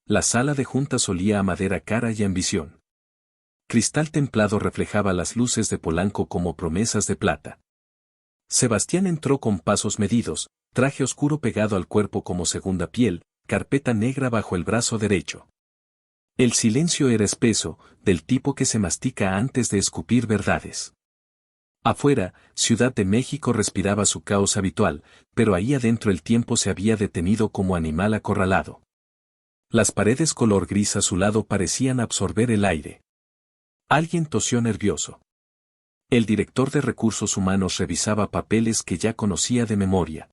La sala de juntas olía a madera cara y ambición. Cristal templado reflejaba las luces de Polanco como promesas de plata. Sebastián entró con pasos medidos, traje oscuro pegado al cuerpo como segunda piel, carpeta negra bajo el brazo derecho. El silencio era espeso, del tipo que se mastica antes de escupir verdades. Afuera, Ciudad de México respiraba su caos habitual, pero ahí adentro el tiempo se había detenido como animal acorralado. Las paredes color gris azulado parecían absorber el aire. Alguien tosió nervioso. El director de recursos humanos revisaba papeles que ya conocía de memoria.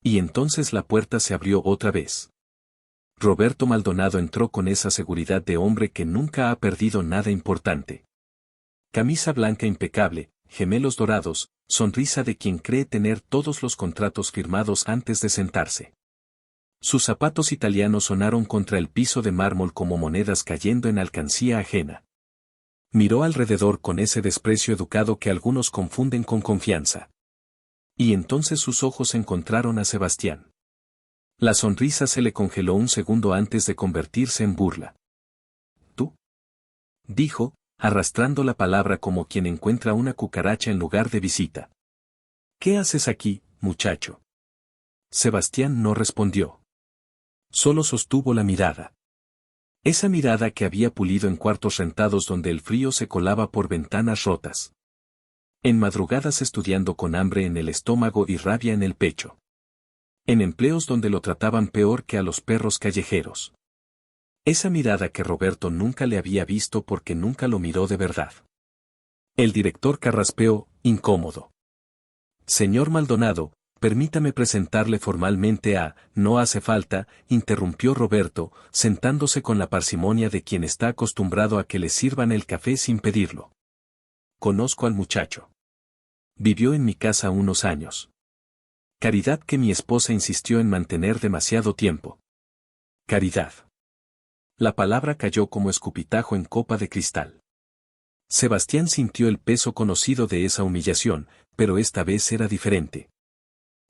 Y entonces la puerta se abrió otra vez. Roberto Maldonado entró con esa seguridad de hombre que nunca ha perdido nada importante. Camisa blanca impecable, gemelos dorados, sonrisa de quien cree tener todos los contratos firmados antes de sentarse. Sus zapatos italianos sonaron contra el piso de mármol como monedas cayendo en alcancía ajena. Miró alrededor con ese desprecio educado que algunos confunden con confianza. Y entonces sus ojos encontraron a Sebastián. La sonrisa se le congeló un segundo antes de convertirse en burla. ¿Tú? Dijo, arrastrando la palabra como quien encuentra una cucaracha en lugar de visita. ¿Qué haces aquí, muchacho? Sebastián no respondió. Solo sostuvo la mirada. Esa mirada que había pulido en cuartos rentados donde el frío se colaba por ventanas rotas. En madrugadas estudiando con hambre en el estómago y rabia en el pecho. En empleos donde lo trataban peor que a los perros callejeros. Esa mirada que Roberto nunca le había visto porque nunca lo miró de verdad. El director carraspeó, incómodo. Señor Maldonado, permítame presentarle formalmente a, no hace falta, interrumpió Roberto, sentándose con la parsimonia de quien está acostumbrado a que le sirvan el café sin pedirlo. Conozco al muchacho. Vivió en mi casa unos años. Caridad que mi esposa insistió en mantener demasiado tiempo. Caridad. La palabra cayó como escupitajo en copa de cristal. Sebastián sintió el peso conocido de esa humillación, pero esta vez era diferente.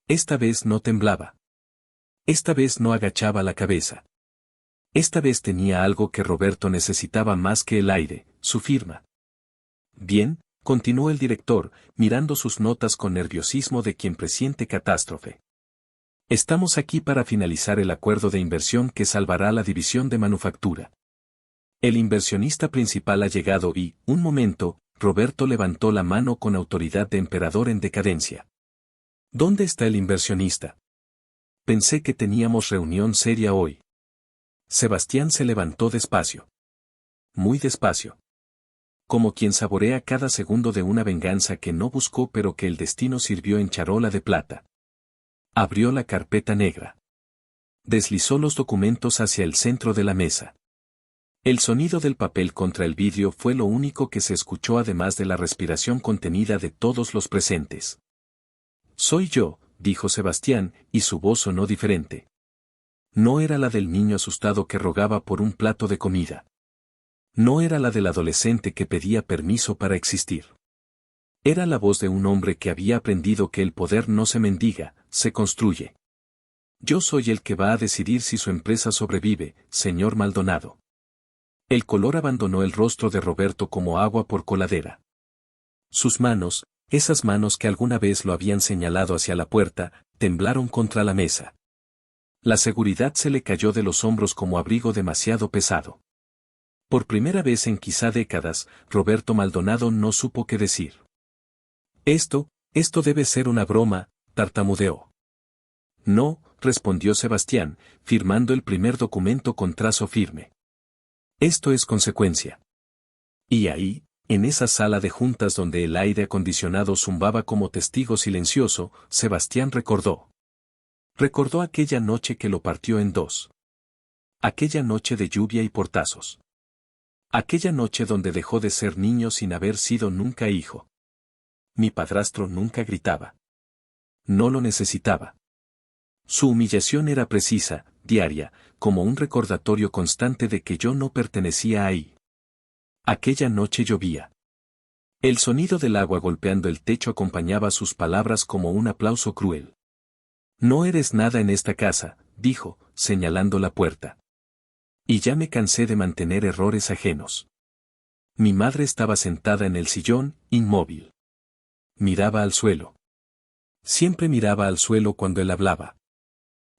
Esta vez no temblaba. Esta vez no agachaba la cabeza. Esta vez tenía algo que Roberto necesitaba más que el aire, su firma. Bien, continuó el director, mirando sus notas con nerviosismo de quien presiente catástrofe. Estamos aquí para finalizar el acuerdo de inversión que salvará la división de manufactura. El inversionista principal ha llegado y, un momento, Roberto levantó la mano con autoridad de emperador en decadencia. ¿Dónde está el inversionista? Pensé que teníamos reunión seria hoy. Sebastián se levantó despacio. Muy despacio. Como quien saborea cada segundo de una venganza que no buscó pero que el destino sirvió en charola de plata. Abrió la carpeta negra. Deslizó los documentos hacia el centro de la mesa. El sonido del papel contra el vidrio fue lo único que se escuchó además de la respiración contenida de todos los presentes. Soy yo, dijo Sebastián, y su voz sonó diferente. No era la del niño asustado que rogaba por un plato de comida. No era la del adolescente que pedía permiso para existir. Era la voz de un hombre que había aprendido que el poder no se mendiga, se construye. Yo soy el que va a decidir si su empresa sobrevive, señor Maldonado. El color abandonó el rostro de Roberto como agua por coladera. Sus manos, esas manos que alguna vez lo habían señalado hacia la puerta, temblaron contra la mesa. La seguridad se le cayó de los hombros como abrigo demasiado pesado. Por primera vez en quizá décadas, Roberto Maldonado no supo qué decir. Esto debe ser una broma, tartamudeó. No, respondió Sebastián, firmando el primer documento con trazo firme. Esto es consecuencia. Y ahí, en esa sala de juntas donde el aire acondicionado zumbaba como testigo silencioso, Sebastián recordó. Recordó aquella noche que lo partió en dos. Aquella noche de lluvia y portazos. Aquella noche donde dejó de ser niño sin haber sido nunca hijo. Mi padrastro nunca gritaba. No lo necesitaba. Su humillación era precisa, diaria, como un recordatorio constante de que yo no pertenecía ahí. Aquella noche llovía. El sonido del agua golpeando el techo acompañaba sus palabras como un aplauso cruel. No eres nada en esta casa, dijo, señalando la puerta. Y ya me cansé de mantener errores ajenos. Mi madre estaba sentada en el sillón, inmóvil. Miraba al suelo. Siempre miraba al suelo cuando él hablaba.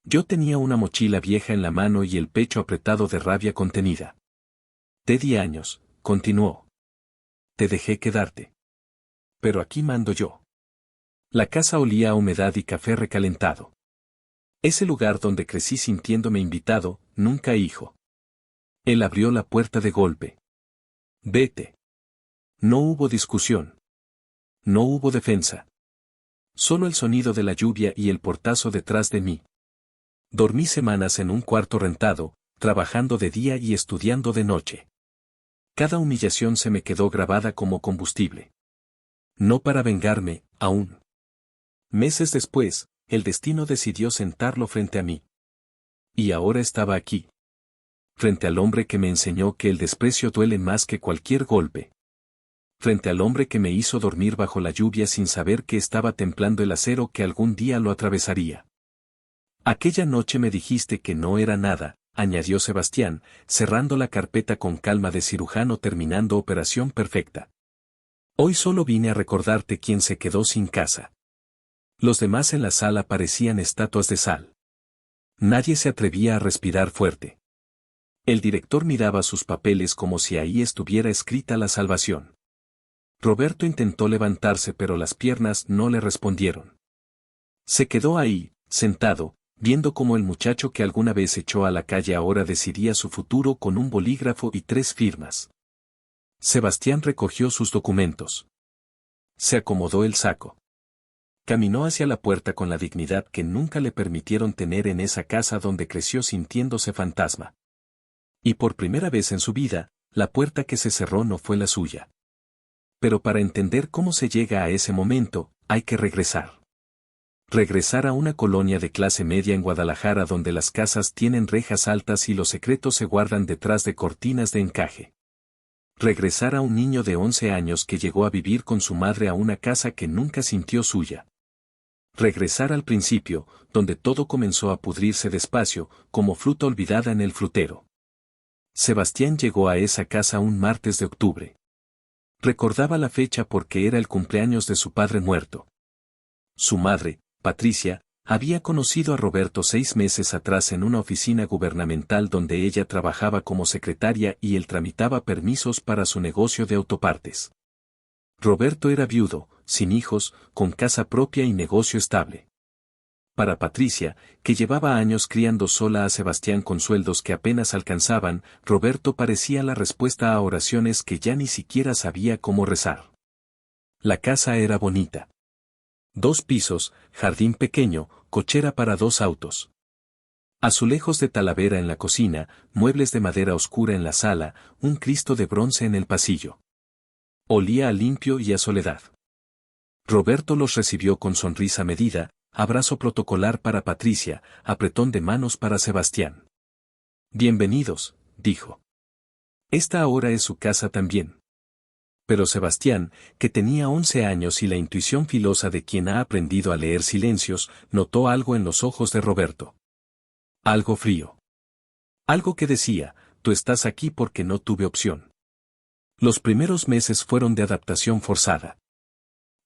Yo tenía una mochila vieja en la mano y el pecho apretado de rabia contenida. Te di años, continuó. Te dejé quedarte. Pero aquí mando yo. La casa olía a humedad y café recalentado. Ese lugar donde crecí sintiéndome invitado, nunca hijo. Él abrió la puerta de golpe. Vete. No hubo discusión. No hubo defensa. Solo el sonido de la lluvia y el portazo detrás de mí. Dormí semanas en un cuarto rentado, trabajando de día y estudiando de noche. Cada humillación se me quedó grabada como combustible. No para vengarme, aún. Meses después, el destino decidió sentarlo frente a mí. Y ahora estaba aquí. Frente al hombre que me enseñó que el desprecio duele más que cualquier golpe. Frente al hombre que me hizo dormir bajo la lluvia sin saber que estaba templando el acero que algún día lo atravesaría. Aquella noche me dijiste que no era nada, añadió Sebastián, cerrando la carpeta con calma de cirujano terminando operación perfecta. Hoy solo vine a recordarte quién se quedó sin casa. Los demás en la sala parecían estatuas de sal. Nadie se atrevía a respirar fuerte. El director miraba sus papeles como si ahí estuviera escrita la salvación. Roberto intentó levantarse pero las piernas no le respondieron. Se quedó ahí, sentado, viendo cómo el muchacho que alguna vez echó a la calle ahora decidía su futuro con un bolígrafo y 3 firmas. Sebastián recogió sus documentos. Se acomodó el saco. Caminó hacia la puerta con la dignidad que nunca le permitieron tener en esa casa donde creció sintiéndose fantasma. Y por primera vez en su vida, la puerta que se cerró no fue la suya. Pero para entender cómo se llega a ese momento, hay que regresar. Regresar a una colonia de clase media en Guadalajara donde las casas tienen rejas altas y los secretos se guardan detrás de cortinas de encaje. Regresar a un niño de 11 años que llegó a vivir con su madre a una casa que nunca sintió suya. Regresar al principio, donde todo comenzó a pudrirse despacio, como fruta olvidada en el frutero. Sebastián llegó a esa casa un martes de octubre. Recordaba la fecha porque era el cumpleaños de su padre muerto. Su madre, Patricia, había conocido a Roberto 6 meses atrás en una oficina gubernamental donde ella trabajaba como secretaria y él tramitaba permisos para su negocio de autopartes. Roberto era viudo, sin hijos, con casa propia y negocio estable. Para Patricia, que llevaba años criando sola a Sebastián con sueldos que apenas alcanzaban, Roberto parecía la respuesta a oraciones que ya ni siquiera sabía cómo rezar. La casa era bonita. 2 pisos, jardín pequeño, cochera para 2 autos. Azulejos de talavera en la cocina, muebles de madera oscura en la sala, un Cristo de bronce en el pasillo. Olía a limpio y a soledad. Roberto los recibió con sonrisa medida, abrazo protocolar para Patricia, apretón de manos para Sebastián. Bienvenidos, dijo. Esta ahora es su casa también. Pero Sebastián, que tenía 11 años y la intuición filosa de quien ha aprendido a leer silencios, notó algo en los ojos de Roberto. Algo frío. Algo que decía, tú estás aquí porque no tuve opción. Los primeros meses fueron de adaptación forzada.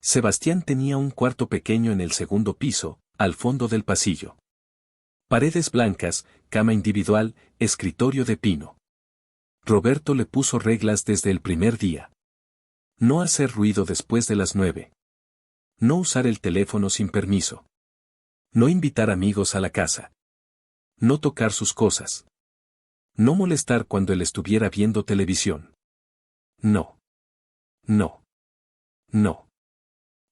Sebastián tenía un cuarto pequeño en el segundo piso, al fondo del pasillo. Paredes blancas, cama individual, escritorio de pino. Roberto le puso reglas desde el primer día. No hacer ruido después de las 9. No usar el teléfono sin permiso. No invitar amigos a la casa. No tocar sus cosas. No molestar cuando él estuviera viendo televisión. No. No. No.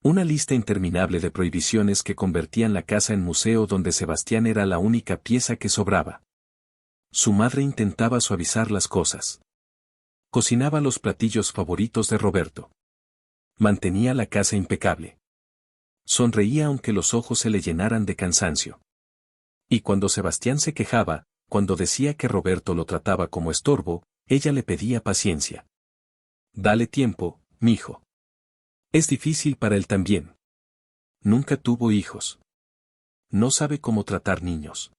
Una lista interminable de prohibiciones que convertían la casa en museo donde Sebastián era la única pieza que sobraba. Su madre intentaba suavizar las cosas. Cocinaba los platillos favoritos de Roberto. Mantenía la casa impecable. Sonreía aunque los ojos se le llenaran de cansancio. Y cuando Sebastián se quejaba, cuando decía que Roberto lo trataba como estorbo, ella le pedía paciencia. Dale tiempo, mijo. Es difícil para él también. Nunca tuvo hijos. No sabe cómo tratar niños.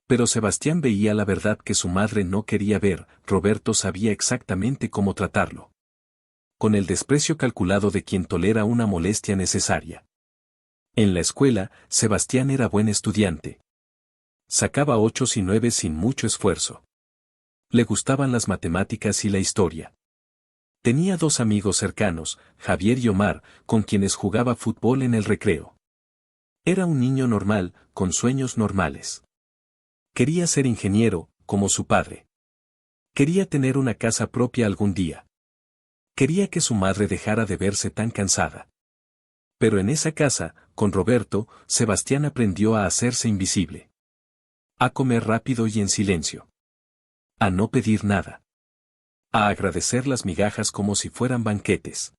Pero Sebastián veía la verdad que su madre no quería ver. Roberto sabía exactamente cómo tratarlo. Con el desprecio calculado de quien tolera una molestia necesaria. En la escuela, Sebastián era buen estudiante. Sacaba 8 y 9 sin mucho esfuerzo. Le gustaban las matemáticas y la historia. Tenía 2 amigos cercanos, Javier y Omar, con quienes jugaba fútbol en el recreo. Era un niño normal, con sueños normales. Quería ser ingeniero, como su padre. Quería tener una casa propia algún día. Quería que su madre dejara de verse tan cansada. Pero en esa casa, con Roberto, Sebastián aprendió a hacerse invisible. A comer rápido y en silencio. A no pedir nada. A agradecer las migajas como si fueran banquetes.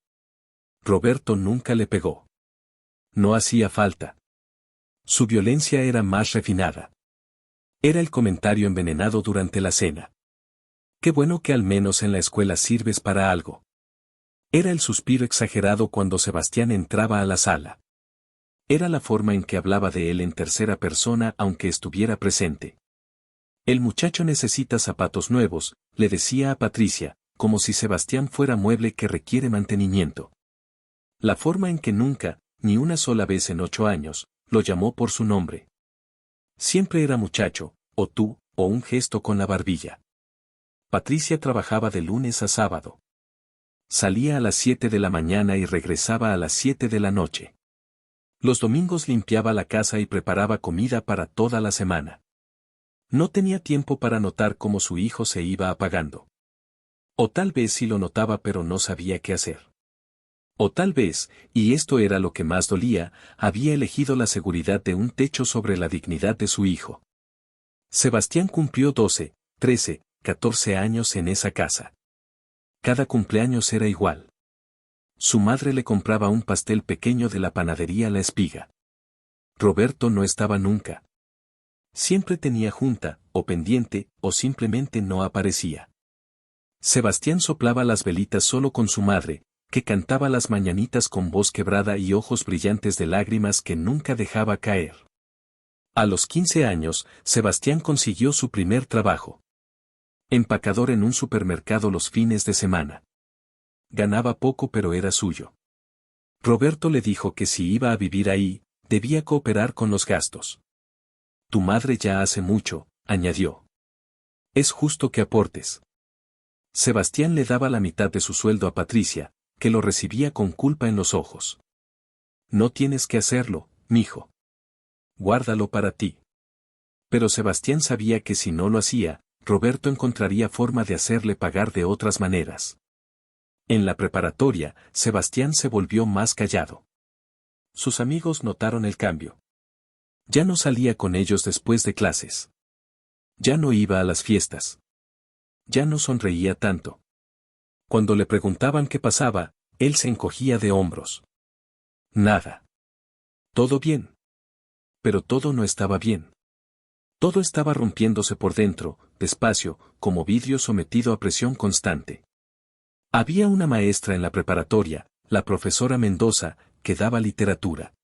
Roberto nunca le pegó. No hacía falta. Su violencia era más refinada. Era el comentario envenenado durante la cena. Qué bueno que al menos en la escuela sirves para algo. Era el suspiro exagerado cuando Sebastián entraba a la sala. Era la forma en que hablaba de él en tercera persona aunque estuviera presente. El muchacho necesita zapatos nuevos, le decía a Patricia, como si Sebastián fuera mueble que requiere mantenimiento. La forma en que nunca, ni una sola vez en 8 años, lo llamó por su nombre. Siempre era muchacho, o tú, o un gesto con la barbilla. Patricia trabajaba de lunes a sábado. Salía a las 7 de la mañana y regresaba a las 7 de la noche. Los domingos limpiaba la casa y preparaba comida para toda la semana. No tenía tiempo para notar cómo su hijo se iba apagando. O tal vez sí lo notaba pero no sabía qué hacer. O tal vez, y esto era lo que más dolía, había elegido la seguridad de un techo sobre la dignidad de su hijo. Sebastián cumplió 12, 13, 14 años en esa casa. Cada cumpleaños era igual. Su madre le compraba un pastel pequeño de la panadería La Espiga. Roberto no estaba nunca. Siempre tenía junta, o pendiente, o simplemente no aparecía. Sebastián soplaba las velitas solo con su madre, que cantaba las mañanitas con voz quebrada y ojos brillantes de lágrimas que nunca dejaba caer. A los 15 años, Sebastián consiguió su primer trabajo. Empacador en un supermercado los fines de semana. Ganaba poco pero era suyo. Roberto le dijo que si iba a vivir ahí, debía cooperar con los gastos. Tu madre ya hace mucho, añadió. Es justo que aportes. Sebastián le daba la mitad de su sueldo a Patricia, que lo recibía con culpa en los ojos. No tienes que hacerlo, mijo. Guárdalo para ti. Pero Sebastián sabía que si no lo hacía, Roberto encontraría forma de hacerle pagar de otras maneras. En la preparatoria, Sebastián se volvió más callado. Sus amigos notaron el cambio. Ya no salía con ellos después de clases. Ya no iba a las fiestas. Ya no sonreía tanto. Cuando le preguntaban qué pasaba, él se encogía de hombros. Nada. Todo bien. Pero todo no estaba bien. Todo estaba rompiéndose por dentro, despacio, como vidrio sometido a presión constante. Había una maestra en la preparatoria, la profesora Mendoza, que daba literatura.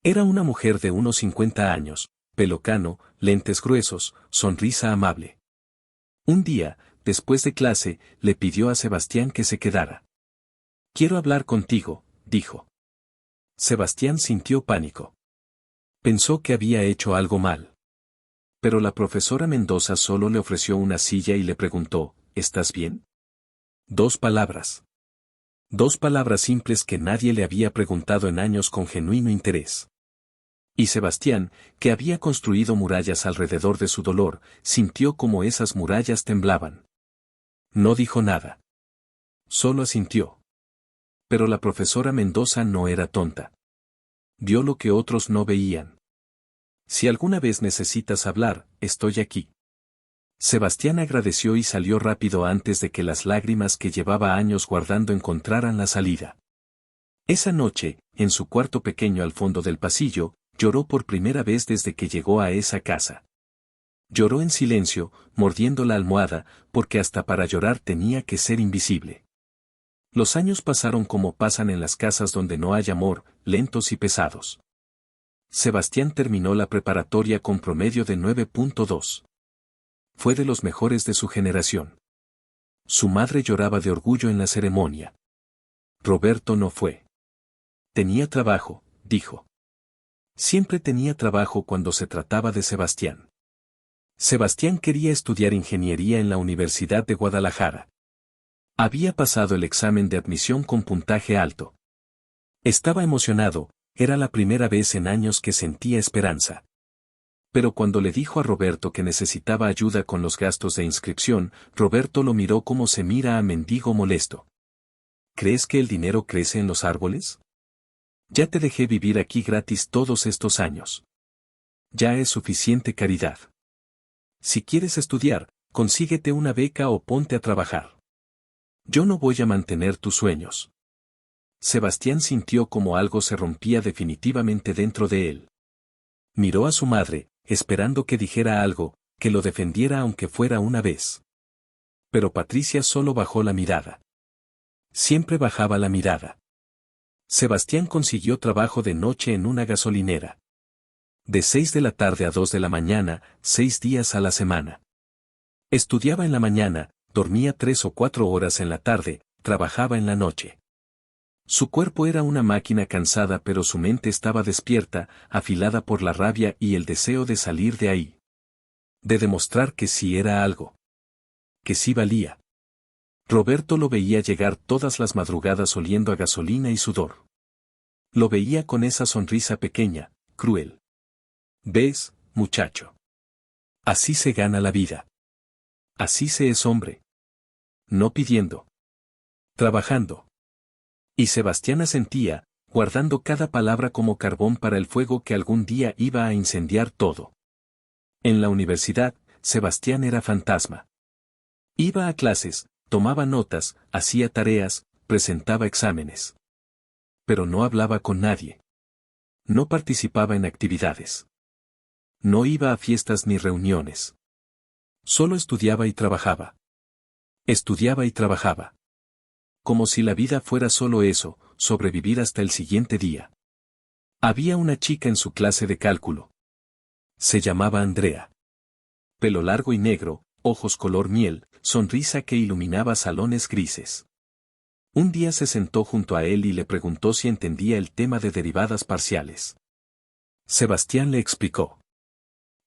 Era una mujer de unos 50 años, pelo cano, lentes gruesos, sonrisa amable. Un día, después de clase, le pidió a Sebastián que se quedara. Quiero hablar contigo, dijo. Sebastián sintió pánico. Pensó que había hecho algo mal. Pero la profesora Mendoza solo le ofreció una silla y le preguntó, ¿estás bien? 2 palabras. 2 palabras simples que nadie le había preguntado en años con genuino interés. Y Sebastián, que había construido murallas alrededor de su dolor, sintió como esas murallas temblaban. No dijo nada. Solo asintió. Pero la profesora Mendoza no era tonta. Vio lo que otros no veían. Si alguna vez necesitas hablar, estoy aquí. Sebastián agradeció y salió rápido antes de que las lágrimas que llevaba años guardando encontraran la salida. Esa noche, en su cuarto pequeño al fondo del pasillo, lloró por primera vez desde que llegó a esa casa. Lloró en silencio, mordiendo la almohada, porque hasta para llorar tenía que ser invisible. Los años pasaron como pasan en las casas donde no hay amor, lentos y pesados. Sebastián terminó la preparatoria con promedio de 9.2. Fue de los mejores de su generación. Su madre lloraba de orgullo en la ceremonia. Roberto no fue. Tenía trabajo, dijo. Siempre tenía trabajo cuando se trataba de Sebastián. Sebastián quería estudiar ingeniería en la Universidad de Guadalajara. Había pasado el examen de admisión con puntaje alto. Estaba emocionado, era la primera vez en años que sentía esperanza. Pero cuando le dijo a Roberto que necesitaba ayuda con los gastos de inscripción, Roberto lo miró como se mira a mendigo molesto. ¿Crees que el dinero crece en los árboles? Ya te dejé vivir aquí gratis todos estos años. Ya es suficiente caridad. Si quieres estudiar, consíguete una beca o ponte a trabajar. Yo no voy a mantener tus sueños. Sebastián sintió como algo se rompía definitivamente dentro de él. Miró a su madre, esperando que dijera algo, que lo defendiera aunque fuera una vez. Pero Patricia solo bajó la mirada. Siempre bajaba la mirada. Sebastián consiguió trabajo de noche en una gasolinera. De 6 de la tarde a 2 de la mañana, 6 días a la semana. Estudiaba en la mañana, dormía 3 o 4 horas en la tarde, trabajaba en la noche. Su cuerpo era una máquina cansada pero su mente estaba despierta, afilada por la rabia y el deseo de salir de ahí. De demostrar que sí era algo. Que sí valía. Roberto lo veía llegar todas las madrugadas oliendo a gasolina y sudor. Lo veía con esa sonrisa pequeña, cruel. ¿Ves, muchacho? Así se gana la vida. Así se es hombre. No pidiendo. Trabajando. Y Sebastián asentía, guardando cada palabra como carbón para el fuego que algún día iba a incendiar todo. En la universidad, Sebastián era fantasma. Iba a clases, tomaba notas, hacía tareas, presentaba exámenes. Pero no hablaba con nadie. No participaba en actividades. No iba a fiestas ni reuniones. Solo estudiaba y trabajaba. Estudiaba y trabajaba. Como si la vida fuera solo eso, sobrevivir hasta el siguiente día. Había una chica en su clase de cálculo. Se llamaba Andrea. Pelo largo y negro, ojos color miel, sonrisa que iluminaba salones grises. Un día se sentó junto a él y le preguntó si entendía el tema de derivadas parciales. Sebastián le explicó.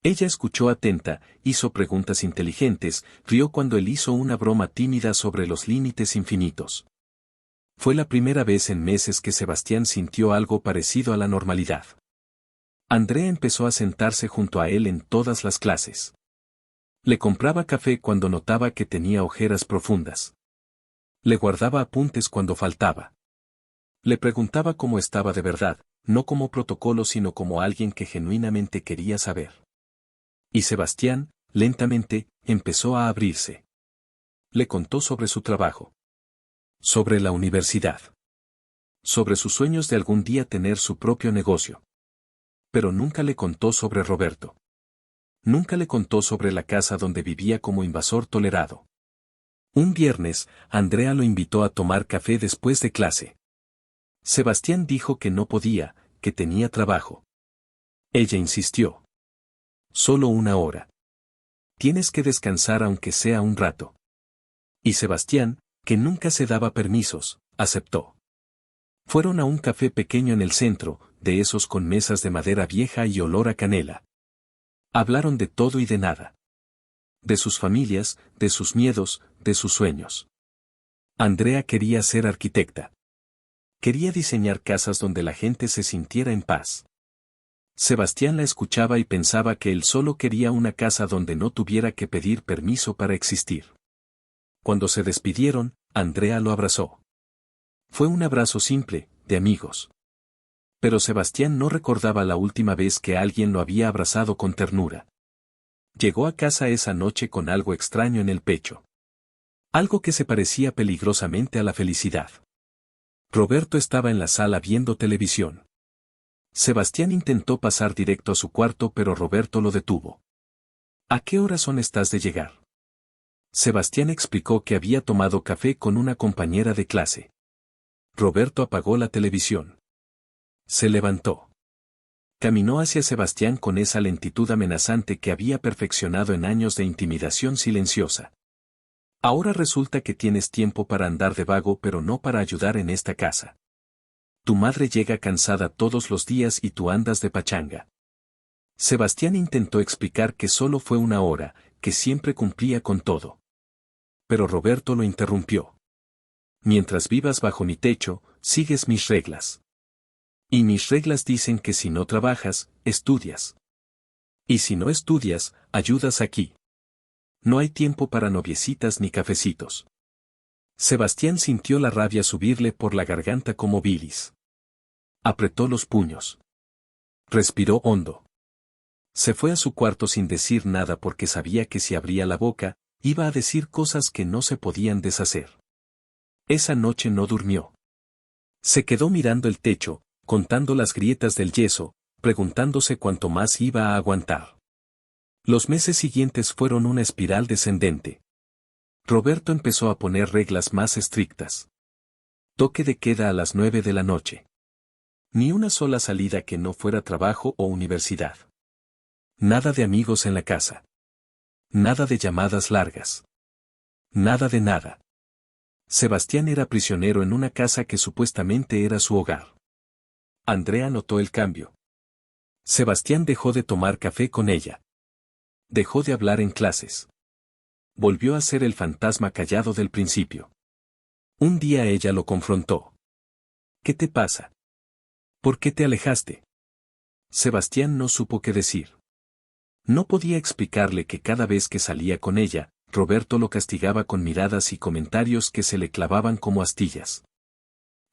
Ella escuchó atenta, hizo preguntas inteligentes, rió cuando él hizo una broma tímida sobre los límites infinitos. Fue la primera vez en meses que Sebastián sintió algo parecido a la normalidad. Andrea empezó a sentarse junto a él en todas las clases. Le compraba café cuando notaba que tenía ojeras profundas. Le guardaba apuntes cuando faltaba. Le preguntaba cómo estaba de verdad, no como protocolo sino como alguien que genuinamente quería saber. Y Sebastián, lentamente, empezó a abrirse. Le contó sobre su trabajo. Sobre la universidad. Sobre sus sueños de algún día tener su propio negocio. Pero nunca le contó sobre Roberto. Nunca le contó sobre la casa donde vivía como invasor tolerado. Un viernes, Andrea lo invitó a tomar café después de clase. Sebastián dijo que no podía, que tenía trabajo. Ella insistió. Solo 1 hora. Tienes que descansar aunque sea un rato. Y Sebastián, que nunca se daba permisos, aceptó. Fueron a un café pequeño en el centro, de esos con mesas de madera vieja y olor a canela. Hablaron de todo y de nada. De sus familias, de sus miedos, de sus sueños. Andrea quería ser arquitecta. Quería diseñar casas donde la gente se sintiera en paz. Sebastián la escuchaba y pensaba que él solo quería una casa donde no tuviera que pedir permiso para existir. Cuando se despidieron, Andrea lo abrazó. Fue un abrazo simple, de amigos. Pero Sebastián no recordaba la última vez que alguien lo había abrazado con ternura. Llegó a casa esa noche con algo extraño en el pecho. Algo que se parecía peligrosamente a la felicidad. Roberto estaba en la sala viendo televisión. Sebastián intentó pasar directo a su cuarto pero Roberto lo detuvo. ¿A qué hora estás de llegar? Sebastián explicó que había tomado café con una compañera de clase. Roberto apagó la televisión. Se levantó. Caminó hacia Sebastián con esa lentitud amenazante que había perfeccionado en años de intimidación silenciosa. Ahora resulta que tienes tiempo para andar de vago pero no para ayudar en esta casa. Tu madre llega cansada todos los días y tú andas de pachanga. Sebastián intentó explicar que solo fue una hora, que siempre cumplía con todo. Pero Roberto lo interrumpió. Mientras vivas bajo mi techo, sigues mis reglas. Y mis reglas dicen que si no trabajas, estudias. Y si no estudias, ayudas aquí. No hay tiempo para noviecitas ni cafecitos. Sebastián sintió la rabia subirle por la garganta como bilis. Apretó los puños. Respiró hondo. Se fue a su cuarto sin decir nada porque sabía que si abría la boca, iba a decir cosas que no se podían deshacer. Esa noche no durmió. Se quedó mirando el techo, contando las grietas del yeso, preguntándose cuánto más iba a aguantar. Los meses siguientes fueron una espiral descendente. Roberto empezó a poner reglas más estrictas. Toque de queda a las 9 de la noche. Ni una sola salida que no fuera trabajo o universidad. Nada de amigos en la casa. Nada de llamadas largas. Nada de nada. Sebastián era prisionero en una casa que supuestamente era su hogar. Andrea notó el cambio. Sebastián dejó de tomar café con ella. Dejó de hablar en clases. Volvió a ser el fantasma callado del principio. Un día ella lo confrontó. ¿Qué te pasa? ¿Por qué te alejaste? Sebastián no supo qué decir. No podía explicarle que cada vez que salía con ella, Roberto lo castigaba con miradas y comentarios que se le clavaban como astillas.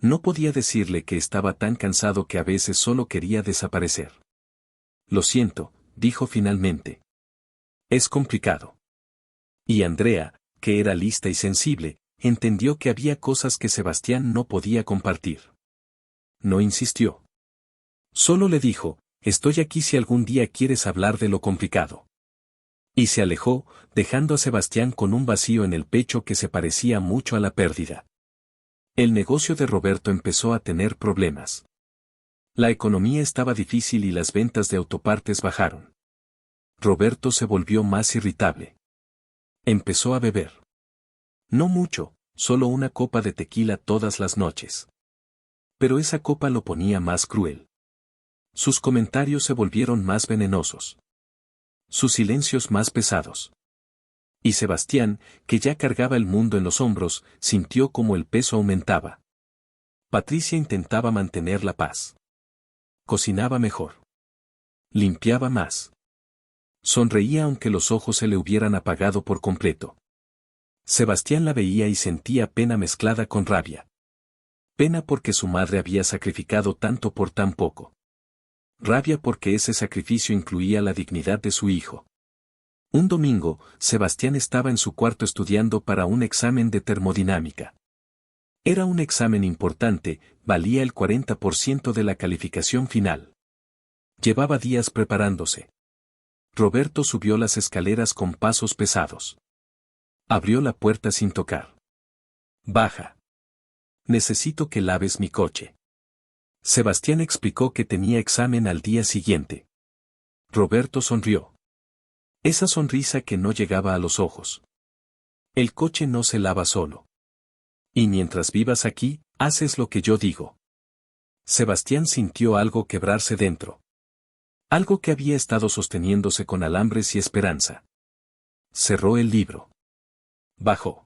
No podía decirle que estaba tan cansado que a veces solo quería desaparecer. Lo siento, dijo finalmente. Es complicado. Y Andrea, que era lista y sensible, entendió que había cosas que Sebastián no podía compartir. No insistió. Solo le dijo, estoy aquí si algún día quieres hablar de lo complicado. Y se alejó, dejando a Sebastián con un vacío en el pecho que se parecía mucho a la pérdida. El negocio de Roberto empezó a tener problemas. La economía estaba difícil y las ventas de autopartes bajaron. Roberto se volvió más irritable. Empezó a beber. No mucho, solo una copa de tequila todas las noches. Pero esa copa lo ponía más cruel. Sus comentarios se volvieron más venenosos. Sus silencios más pesados. Y Sebastián, que ya cargaba el mundo en los hombros, sintió como el peso aumentaba. Patricia intentaba mantener la paz. Cocinaba mejor. Limpiaba más. Sonreía aunque los ojos se le hubieran apagado por completo. Sebastián la veía y sentía pena mezclada con rabia. Pena porque su madre había sacrificado tanto por tan poco. Rabia porque ese sacrificio incluía la dignidad de su hijo. Un domingo, Sebastián estaba en su cuarto estudiando para un examen de termodinámica. Era un examen importante, valía el 40% de la calificación final. Llevaba días preparándose. Roberto subió las escaleras con pasos pesados. Abrió la puerta sin tocar. Baja. Necesito que laves mi coche. Sebastián explicó que tenía examen al día siguiente. Roberto sonrió. Esa sonrisa que no llegaba a los ojos. El coche no se lava solo. Y mientras vivas aquí, haces lo que yo digo. Sebastián sintió algo quebrarse dentro. Algo que había estado sosteniéndose con alambres y esperanza. Cerró el libro. Bajó.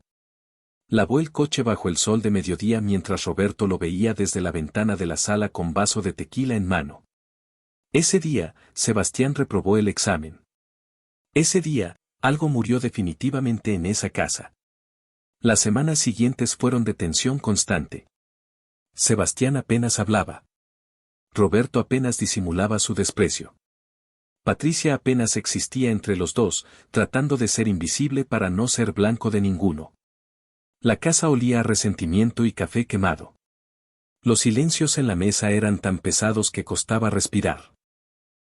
Lavó el coche bajo el sol de mediodía mientras Roberto lo veía desde la ventana de la sala con vaso de tequila en mano. Ese día, Sebastián reprobó el examen. Ese día, algo murió definitivamente en esa casa. Las semanas siguientes fueron de tensión constante. Sebastián apenas hablaba. Roberto apenas disimulaba su desprecio. Patricia apenas existía entre los dos, tratando de ser invisible para no ser blanco de ninguno. La casa olía a resentimiento y café quemado. Los silencios en la mesa eran tan pesados que costaba respirar.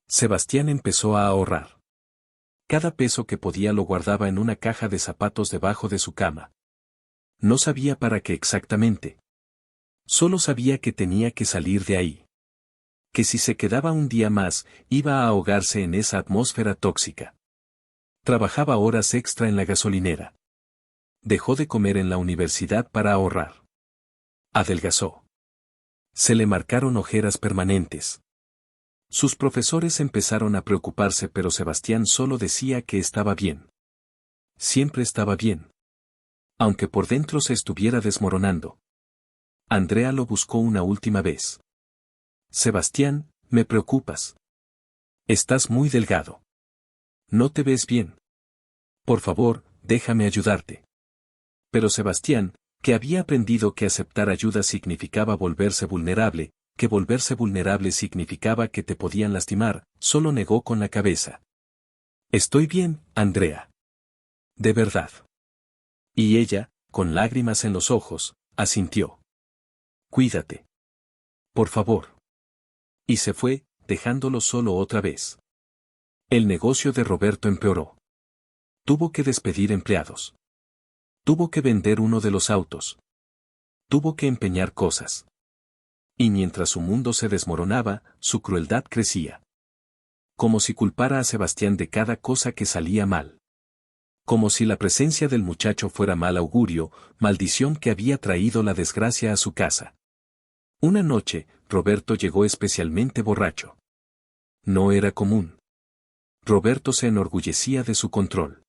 Sebastián empezó a ahorrar. Cada peso que podía lo guardaba en una caja de zapatos debajo de su cama. No sabía para qué exactamente. Solo sabía que tenía que salir de ahí. Que si se quedaba un día más, iba a ahogarse en esa atmósfera tóxica. Trabajaba horas extra en la gasolinera. Dejó de comer en la universidad para ahorrar. Adelgazó. Se le marcaron ojeras permanentes. Sus profesores empezaron a preocuparse, pero Sebastián solo decía que estaba bien. Siempre estaba bien. Aunque por dentro se estuviera desmoronando. Andrea lo buscó una última vez. Sebastián, me preocupas. Estás muy delgado. No te ves bien. Por favor, déjame ayudarte. Pero Sebastián, que había aprendido que aceptar ayuda significaba volverse vulnerable, que volverse vulnerable significaba que te podían lastimar, solo negó con la cabeza. Estoy bien, Andrea. De verdad. Y ella, con lágrimas en los ojos, asintió. Cuídate. Por favor. Y se fue, dejándolo solo otra vez. El negocio de Roberto empeoró. Tuvo que despedir empleados. Tuvo que vender uno de los autos. Tuvo que empeñar cosas. Y mientras su mundo se desmoronaba, su crueldad crecía. Como si culpara a Sebastián de cada cosa que salía mal. Como si la presencia del muchacho fuera mal augurio, maldición que había traído la desgracia a su casa. Una noche, Roberto llegó especialmente borracho. No era común. Roberto se enorgullecía de su control.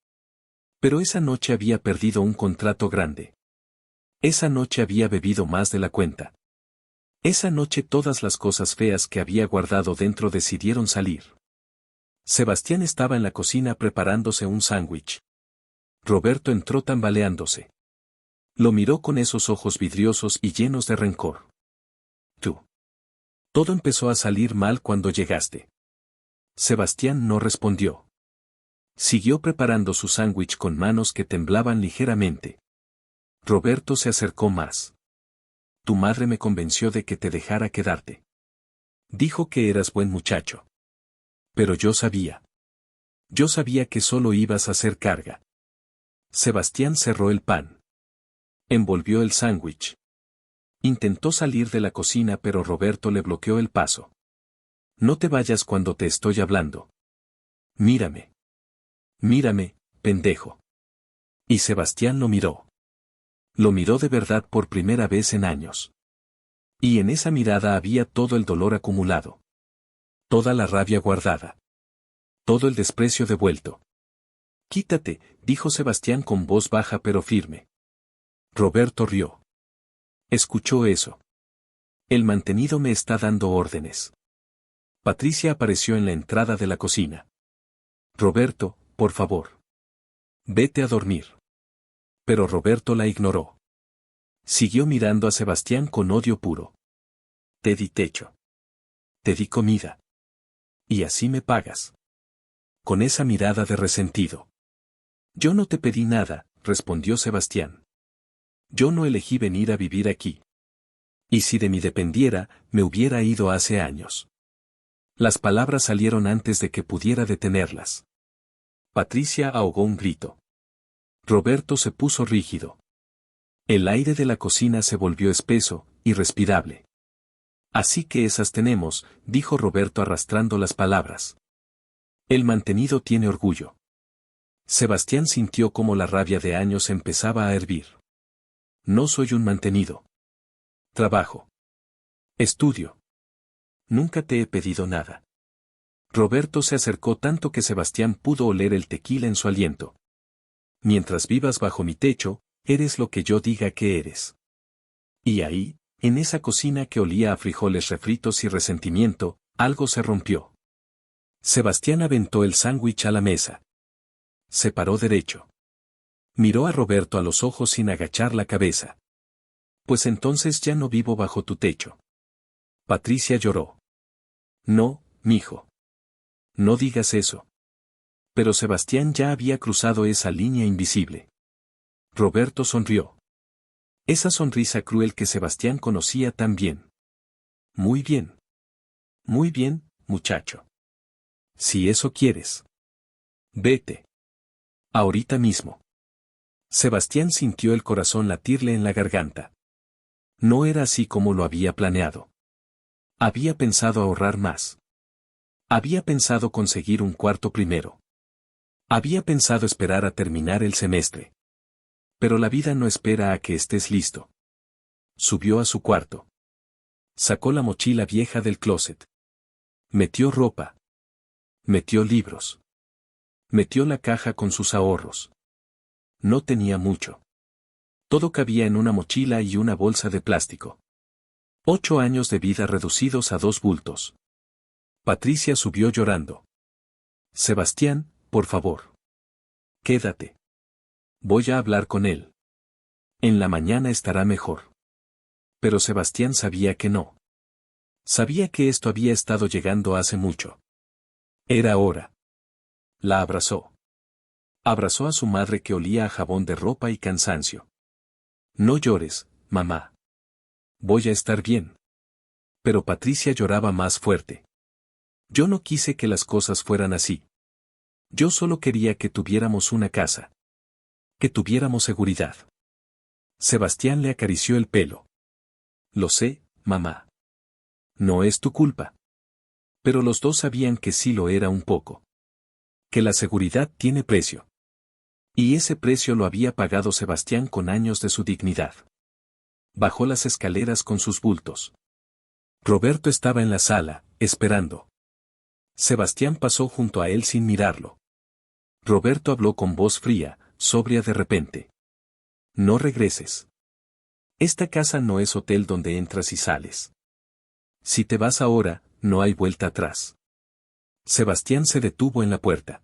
Pero esa noche había perdido un contrato grande. Esa noche había bebido más de la cuenta. Esa noche todas las cosas feas que había guardado dentro decidieron salir. Sebastián estaba en la cocina preparándose un sándwich. Roberto entró tambaleándose. Lo miró con esos ojos vidriosos y llenos de rencor. Tú. Todo empezó a salir mal cuando llegaste. Sebastián no respondió. Siguió preparando su sándwich con manos que temblaban ligeramente. Roberto se acercó más. Tu madre me convenció de que te dejara quedarte. Dijo que eras buen muchacho. Pero yo sabía. Yo sabía que solo ibas a hacer carga. Sebastián cerró el pan. Envolvió el sándwich. Intentó salir de la cocina, pero Roberto le bloqueó el paso. No te vayas cuando te estoy hablando. Mírame. Mírame, pendejo. Y Sebastián lo miró. Lo miró de verdad por primera vez en años. Y en esa mirada había todo el dolor acumulado. Toda la rabia guardada. Todo el desprecio devuelto. Quítate, dijo Sebastián con voz baja pero firme. Roberto rió. Escuchó eso. El mantenido me está dando órdenes. Patricia apareció en la entrada de la cocina. Roberto, por favor. Vete a dormir. Pero Roberto la ignoró. Siguió mirando a Sebastián con odio puro. Te di techo. Te di comida. Y así me pagas. Con esa mirada de resentido. Yo no te pedí nada, respondió Sebastián. Yo no elegí venir a vivir aquí. Y si de mí dependiera, me hubiera ido hace años. Las palabras salieron antes de que pudiera detenerlas. Patricia ahogó un grito. Roberto se puso rígido. El aire de la cocina se volvió espeso, irrespirable. Así que esas tenemos, dijo Roberto arrastrando las palabras. El mantenido tiene orgullo. Sebastián sintió como la rabia de años empezaba a hervir. No soy un mantenido. Trabajo. Estudio. Nunca te he pedido nada. Roberto se acercó tanto que Sebastián pudo oler el tequila en su aliento. Mientras vivas bajo mi techo, eres lo que yo diga que eres. Y ahí, en esa cocina que olía a frijoles refritos y resentimiento, algo se rompió. Sebastián aventó el sándwich a la mesa. Se paró derecho. Miró a Roberto a los ojos sin agachar la cabeza. Pues entonces ya no vivo bajo tu techo. Patricia lloró. No, mijo. No digas eso. Pero Sebastián ya había cruzado esa línea invisible. Roberto sonrió. Esa sonrisa cruel que Sebastián conocía tan bien. Muy bien. Muy bien, muchacho. Si eso quieres. Vete. Ahorita mismo. Sebastián sintió el corazón latirle en la garganta. No era así como lo había planeado. Había pensado ahorrar más. Había pensado conseguir un cuarto primero. Había pensado esperar a terminar el semestre. Pero la vida no espera a que estés listo. Subió a su cuarto. Sacó la mochila vieja del closet. Metió ropa. Metió libros. Metió la caja con sus ahorros. No tenía mucho. Todo cabía en una mochila y una bolsa de plástico. 8 años de vida reducidos a 2 bultos. Patricia subió llorando. Sebastián, por favor. Quédate. Voy a hablar con él. En la mañana estará mejor. Pero Sebastián sabía que no. Sabía que esto había estado llegando hace mucho. Era hora. La abrazó. Abrazó a su madre que olía a jabón de ropa y cansancio. No llores, mamá. Voy a estar bien. Pero Patricia lloraba más fuerte. Yo no quise que las cosas fueran así. Yo solo quería que tuviéramos una casa. Que tuviéramos seguridad. Sebastián le acarició el pelo. Lo sé, mamá. No es tu culpa. Pero los dos sabían que sí lo era un poco. Que la seguridad tiene precio. Y ese precio lo había pagado Sebastián con años de su dignidad. Bajó las escaleras con sus bultos. Roberto estaba en la sala, esperando. Sebastián pasó junto a él sin mirarlo. Roberto habló con voz fría, sobria de repente. No regreses. Esta casa no es hotel donde entras y sales. Si te vas ahora, no hay vuelta atrás. Sebastián se detuvo en la puerta.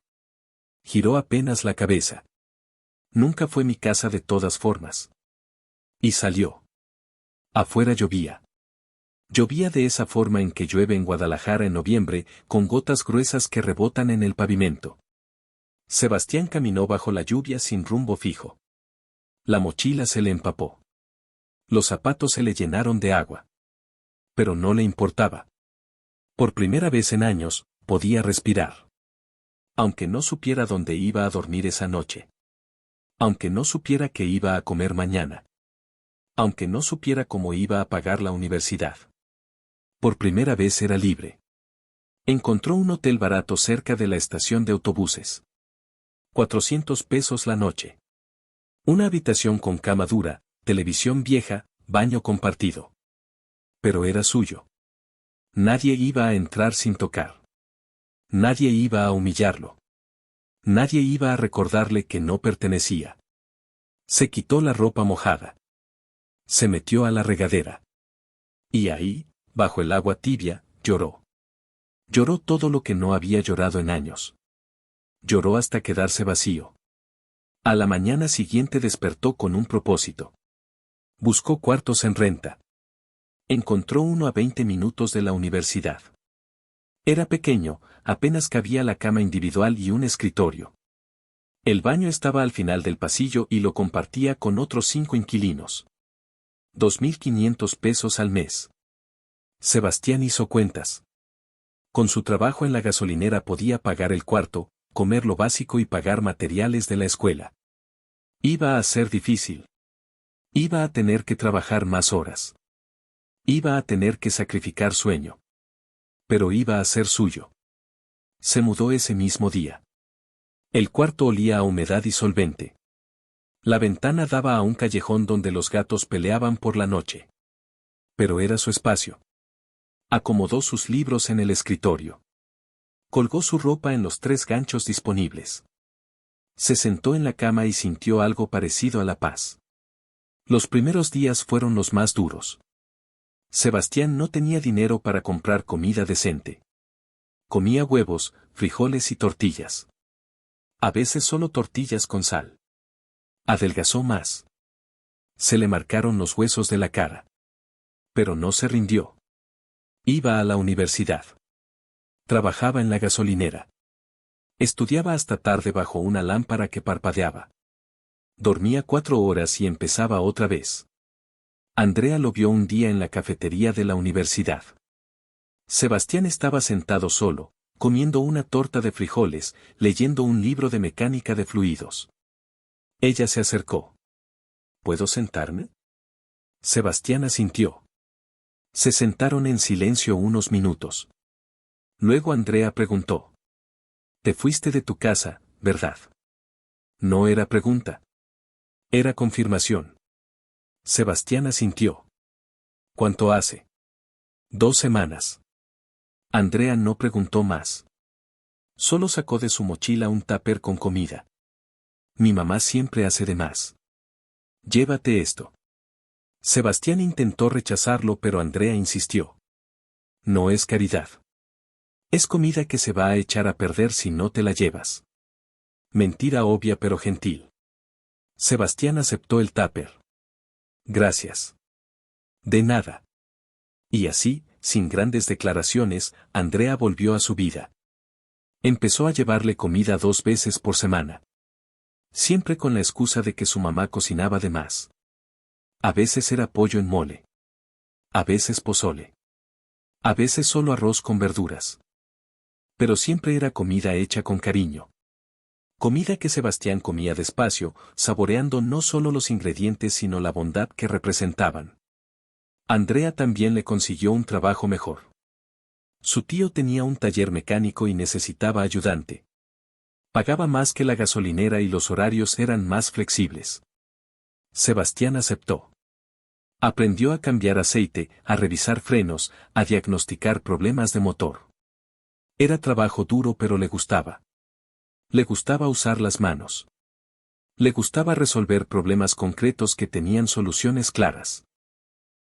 Giró apenas la cabeza. Nunca fue mi casa de todas formas. Y salió. Afuera llovía. Llovía de esa forma en que llueve en Guadalajara en noviembre, con gotas gruesas que rebotan en el pavimento. Sebastián caminó bajo la lluvia sin rumbo fijo. La mochila se le empapó. Los zapatos se le llenaron de agua. Pero no le importaba. Por primera vez en años, podía respirar. Aunque no supiera dónde iba a dormir esa noche. Aunque no supiera qué iba a comer mañana. Aunque no supiera cómo iba a pagar la universidad. Por primera vez era libre. Encontró un hotel barato cerca de la estación de autobuses. 400 pesos la noche. Una habitación con cama dura, televisión vieja, baño compartido. Pero era suyo. Nadie iba a entrar sin tocar. Nadie iba a humillarlo. Nadie iba a recordarle que no pertenecía. Se quitó la ropa mojada. Se metió a la regadera. Y ahí, bajo el agua tibia, lloró. Lloró todo lo que no había llorado en años. Lloró hasta quedarse vacío. A la mañana siguiente despertó con un propósito. Buscó cuartos en renta. Encontró uno a 20 minutos de la universidad. Era pequeño, apenas cabía la cama individual y un escritorio. El baño estaba al final del pasillo y lo compartía con otros 5 inquilinos. 2.500 pesos al mes. Sebastián hizo cuentas. Con su trabajo en la gasolinera podía pagar el cuarto, comer lo básico y pagar materiales de la escuela. Iba a ser difícil. Iba a tener que trabajar más horas. Iba a tener que sacrificar sueño. Pero iba a ser suyo. Se mudó ese mismo día. El cuarto olía a humedad y solvente. La ventana daba a un callejón donde los gatos peleaban por la noche. Pero era su espacio. Acomodó sus libros en el escritorio. Colgó su ropa en los 3 ganchos disponibles. Se sentó en la cama y sintió algo parecido a la paz. Los primeros días fueron los más duros. Sebastián no tenía dinero para comprar comida decente. Comía huevos, frijoles y tortillas. A veces solo tortillas con sal. Adelgazó más. Se le marcaron los huesos de la cara. Pero no se rindió. Iba a la universidad. Trabajaba en la gasolinera. Estudiaba hasta tarde bajo una lámpara que parpadeaba. Dormía 4 horas y empezaba otra vez. Andrea lo vio un día en la cafetería de la universidad. Sebastián estaba sentado solo, comiendo una torta de frijoles, leyendo un libro de mecánica de fluidos. Ella se acercó. ¿Puedo sentarme? Sebastián asintió. Se sentaron en silencio unos minutos. Luego Andrea preguntó. Te fuiste de tu casa, ¿verdad? No era pregunta. Era confirmación. Sebastián asintió. ¿Cuánto hace? 2 semanas. Andrea no preguntó más. Solo sacó de su mochila un tupper con comida. Mi mamá siempre hace de más. Llévate esto. Sebastián intentó rechazarlo, pero Andrea insistió. No es caridad. Es comida que se va a echar a perder si no te la llevas. Mentira obvia pero gentil. Sebastián aceptó el tupper. Gracias. De nada. Y así, sin grandes declaraciones, Andrea volvió a su vida. Empezó a llevarle comida 2 veces por semana. Siempre con la excusa de que su mamá cocinaba de más. A veces era pollo en mole. A veces pozole. A veces solo arroz con verduras. Pero siempre era comida hecha con cariño. Comida que Sebastián comía despacio, saboreando no solo los ingredientes sino la bondad que representaban. Andrea también le consiguió un trabajo mejor. Su tío tenía un taller mecánico y necesitaba ayudante. Pagaba más que la gasolinera y los horarios eran más flexibles. Sebastián aceptó. Aprendió a cambiar aceite, a revisar frenos, a diagnosticar problemas de motor. Era trabajo duro pero le gustaba. Le gustaba usar las manos. Le gustaba resolver problemas concretos que tenían soluciones claras.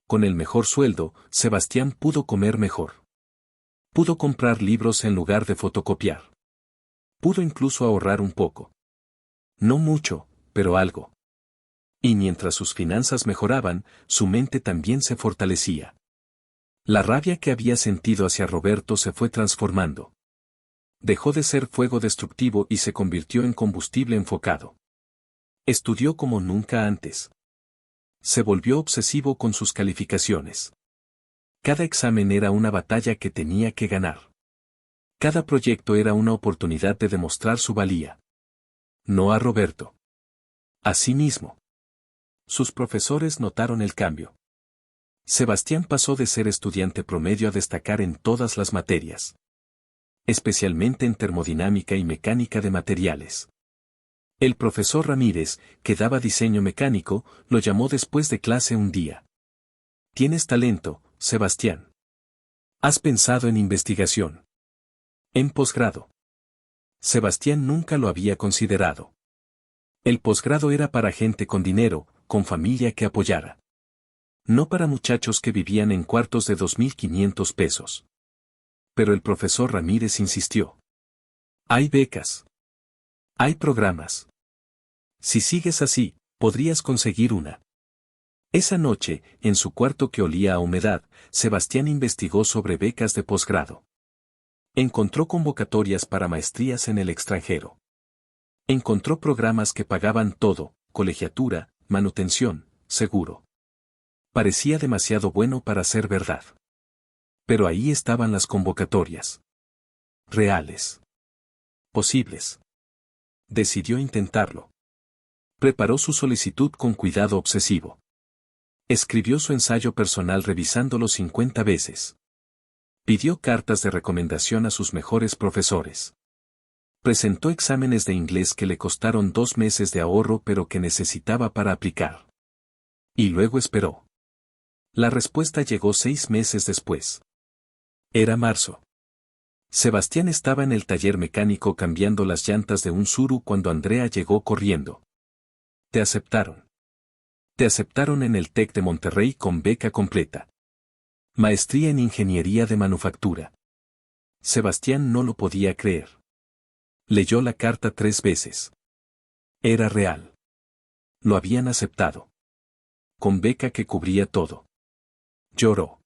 Con el mejor sueldo, Sebastián pudo comer mejor. Pudo comprar libros en lugar de fotocopiar. Pudo incluso ahorrar un poco. No mucho, pero algo. Y mientras sus finanzas mejoraban, su mente también se fortalecía. La rabia que había sentido hacia Roberto se fue transformando. Dejó de ser fuego destructivo y se convirtió en combustible enfocado. Estudió como nunca antes. Se volvió obsesivo con sus calificaciones. Cada examen era una batalla que tenía que ganar. Cada proyecto era una oportunidad de demostrar su valía. No a Roberto. A sí mismo. Sus profesores notaron el cambio. Sebastián pasó de ser estudiante promedio a destacar en todas las materias. Especialmente en termodinámica y mecánica de materiales. El profesor Ramírez, que daba diseño mecánico, lo llamó después de clase un día. Tienes talento, Sebastián. ¿Has pensado en investigación? En posgrado. Sebastián nunca lo había considerado. El posgrado era para gente con dinero, con familia que apoyara. No para muchachos que vivían en cuartos de 2.500 pesos. Pero el profesor Ramírez insistió. Hay becas. Hay programas. Si sigues así, podrías conseguir una. Esa noche, en su cuarto que olía a humedad, Sebastián investigó sobre becas de posgrado. Encontró convocatorias para maestrías en el extranjero. Encontró programas que pagaban todo, colegiatura, manutención, seguro. Parecía demasiado bueno para ser verdad. Pero ahí estaban las convocatorias. Reales. Posibles. Decidió intentarlo. Preparó su solicitud con cuidado obsesivo. Escribió su ensayo personal revisándolo 50 veces. Pidió cartas de recomendación a sus mejores profesores. Presentó exámenes de inglés que le costaron 2 meses de ahorro pero que necesitaba para aplicar. Y luego esperó. La respuesta llegó 6 meses después. Era marzo. Sebastián estaba en el taller mecánico cambiando las llantas de un Tsuru cuando Andrea llegó corriendo. Te aceptaron. Te aceptaron en el TEC de Monterrey con beca completa. Maestría en Ingeniería de Manufactura. Sebastián no lo podía creer. Leyó la carta 3 veces. Era real. Lo habían aceptado. Con beca que cubría todo. Lloró.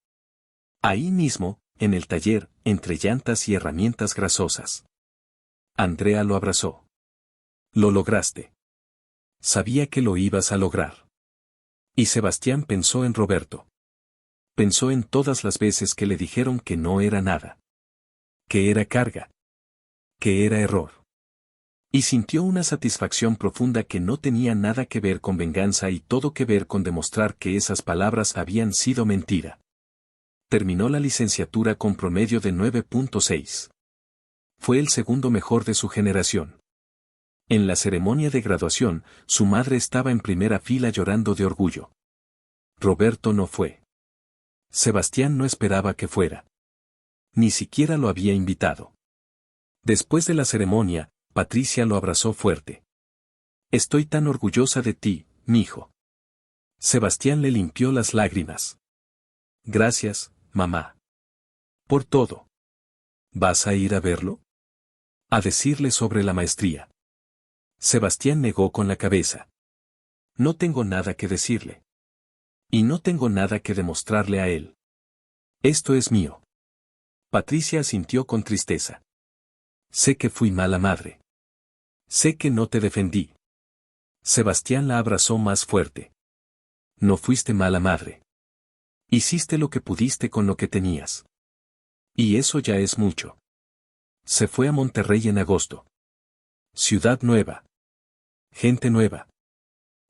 Ahí mismo, en el taller, entre llantas y herramientas grasosas. Andrea lo abrazó. Lo lograste. Sabía que lo ibas a lograr. Y Sebastián pensó en Roberto. Pensó en todas las veces que le dijeron que no era nada. Que era carga. Que era error. Y sintió una satisfacción profunda que no tenía nada que ver con venganza y todo que ver con demostrar que esas palabras habían sido mentira. Terminó la licenciatura con promedio de 9.6. Fue el segundo mejor de su generación. En la ceremonia de graduación, su madre estaba en primera fila llorando de orgullo. Roberto no fue. Sebastián no esperaba que fuera. Ni siquiera lo había invitado. Después de la ceremonia, Patricia lo abrazó fuerte. Estoy tan orgullosa de ti, mijo. Sebastián le limpió las lágrimas. Gracias, mamá. Por todo. ¿Vas a ir a verlo? A decirle sobre la maestría. Sebastián negó con la cabeza. No tengo nada que decirle. Y no tengo nada que demostrarle a él. Esto es mío. Patricia asintió con tristeza. Sé que fui mala madre. Sé que no te defendí. Sebastián la abrazó más fuerte. No fuiste mala madre. Hiciste lo que pudiste con lo que tenías. Y eso ya es mucho. Se fue a Monterrey en agosto. Ciudad nueva. Gente nueva.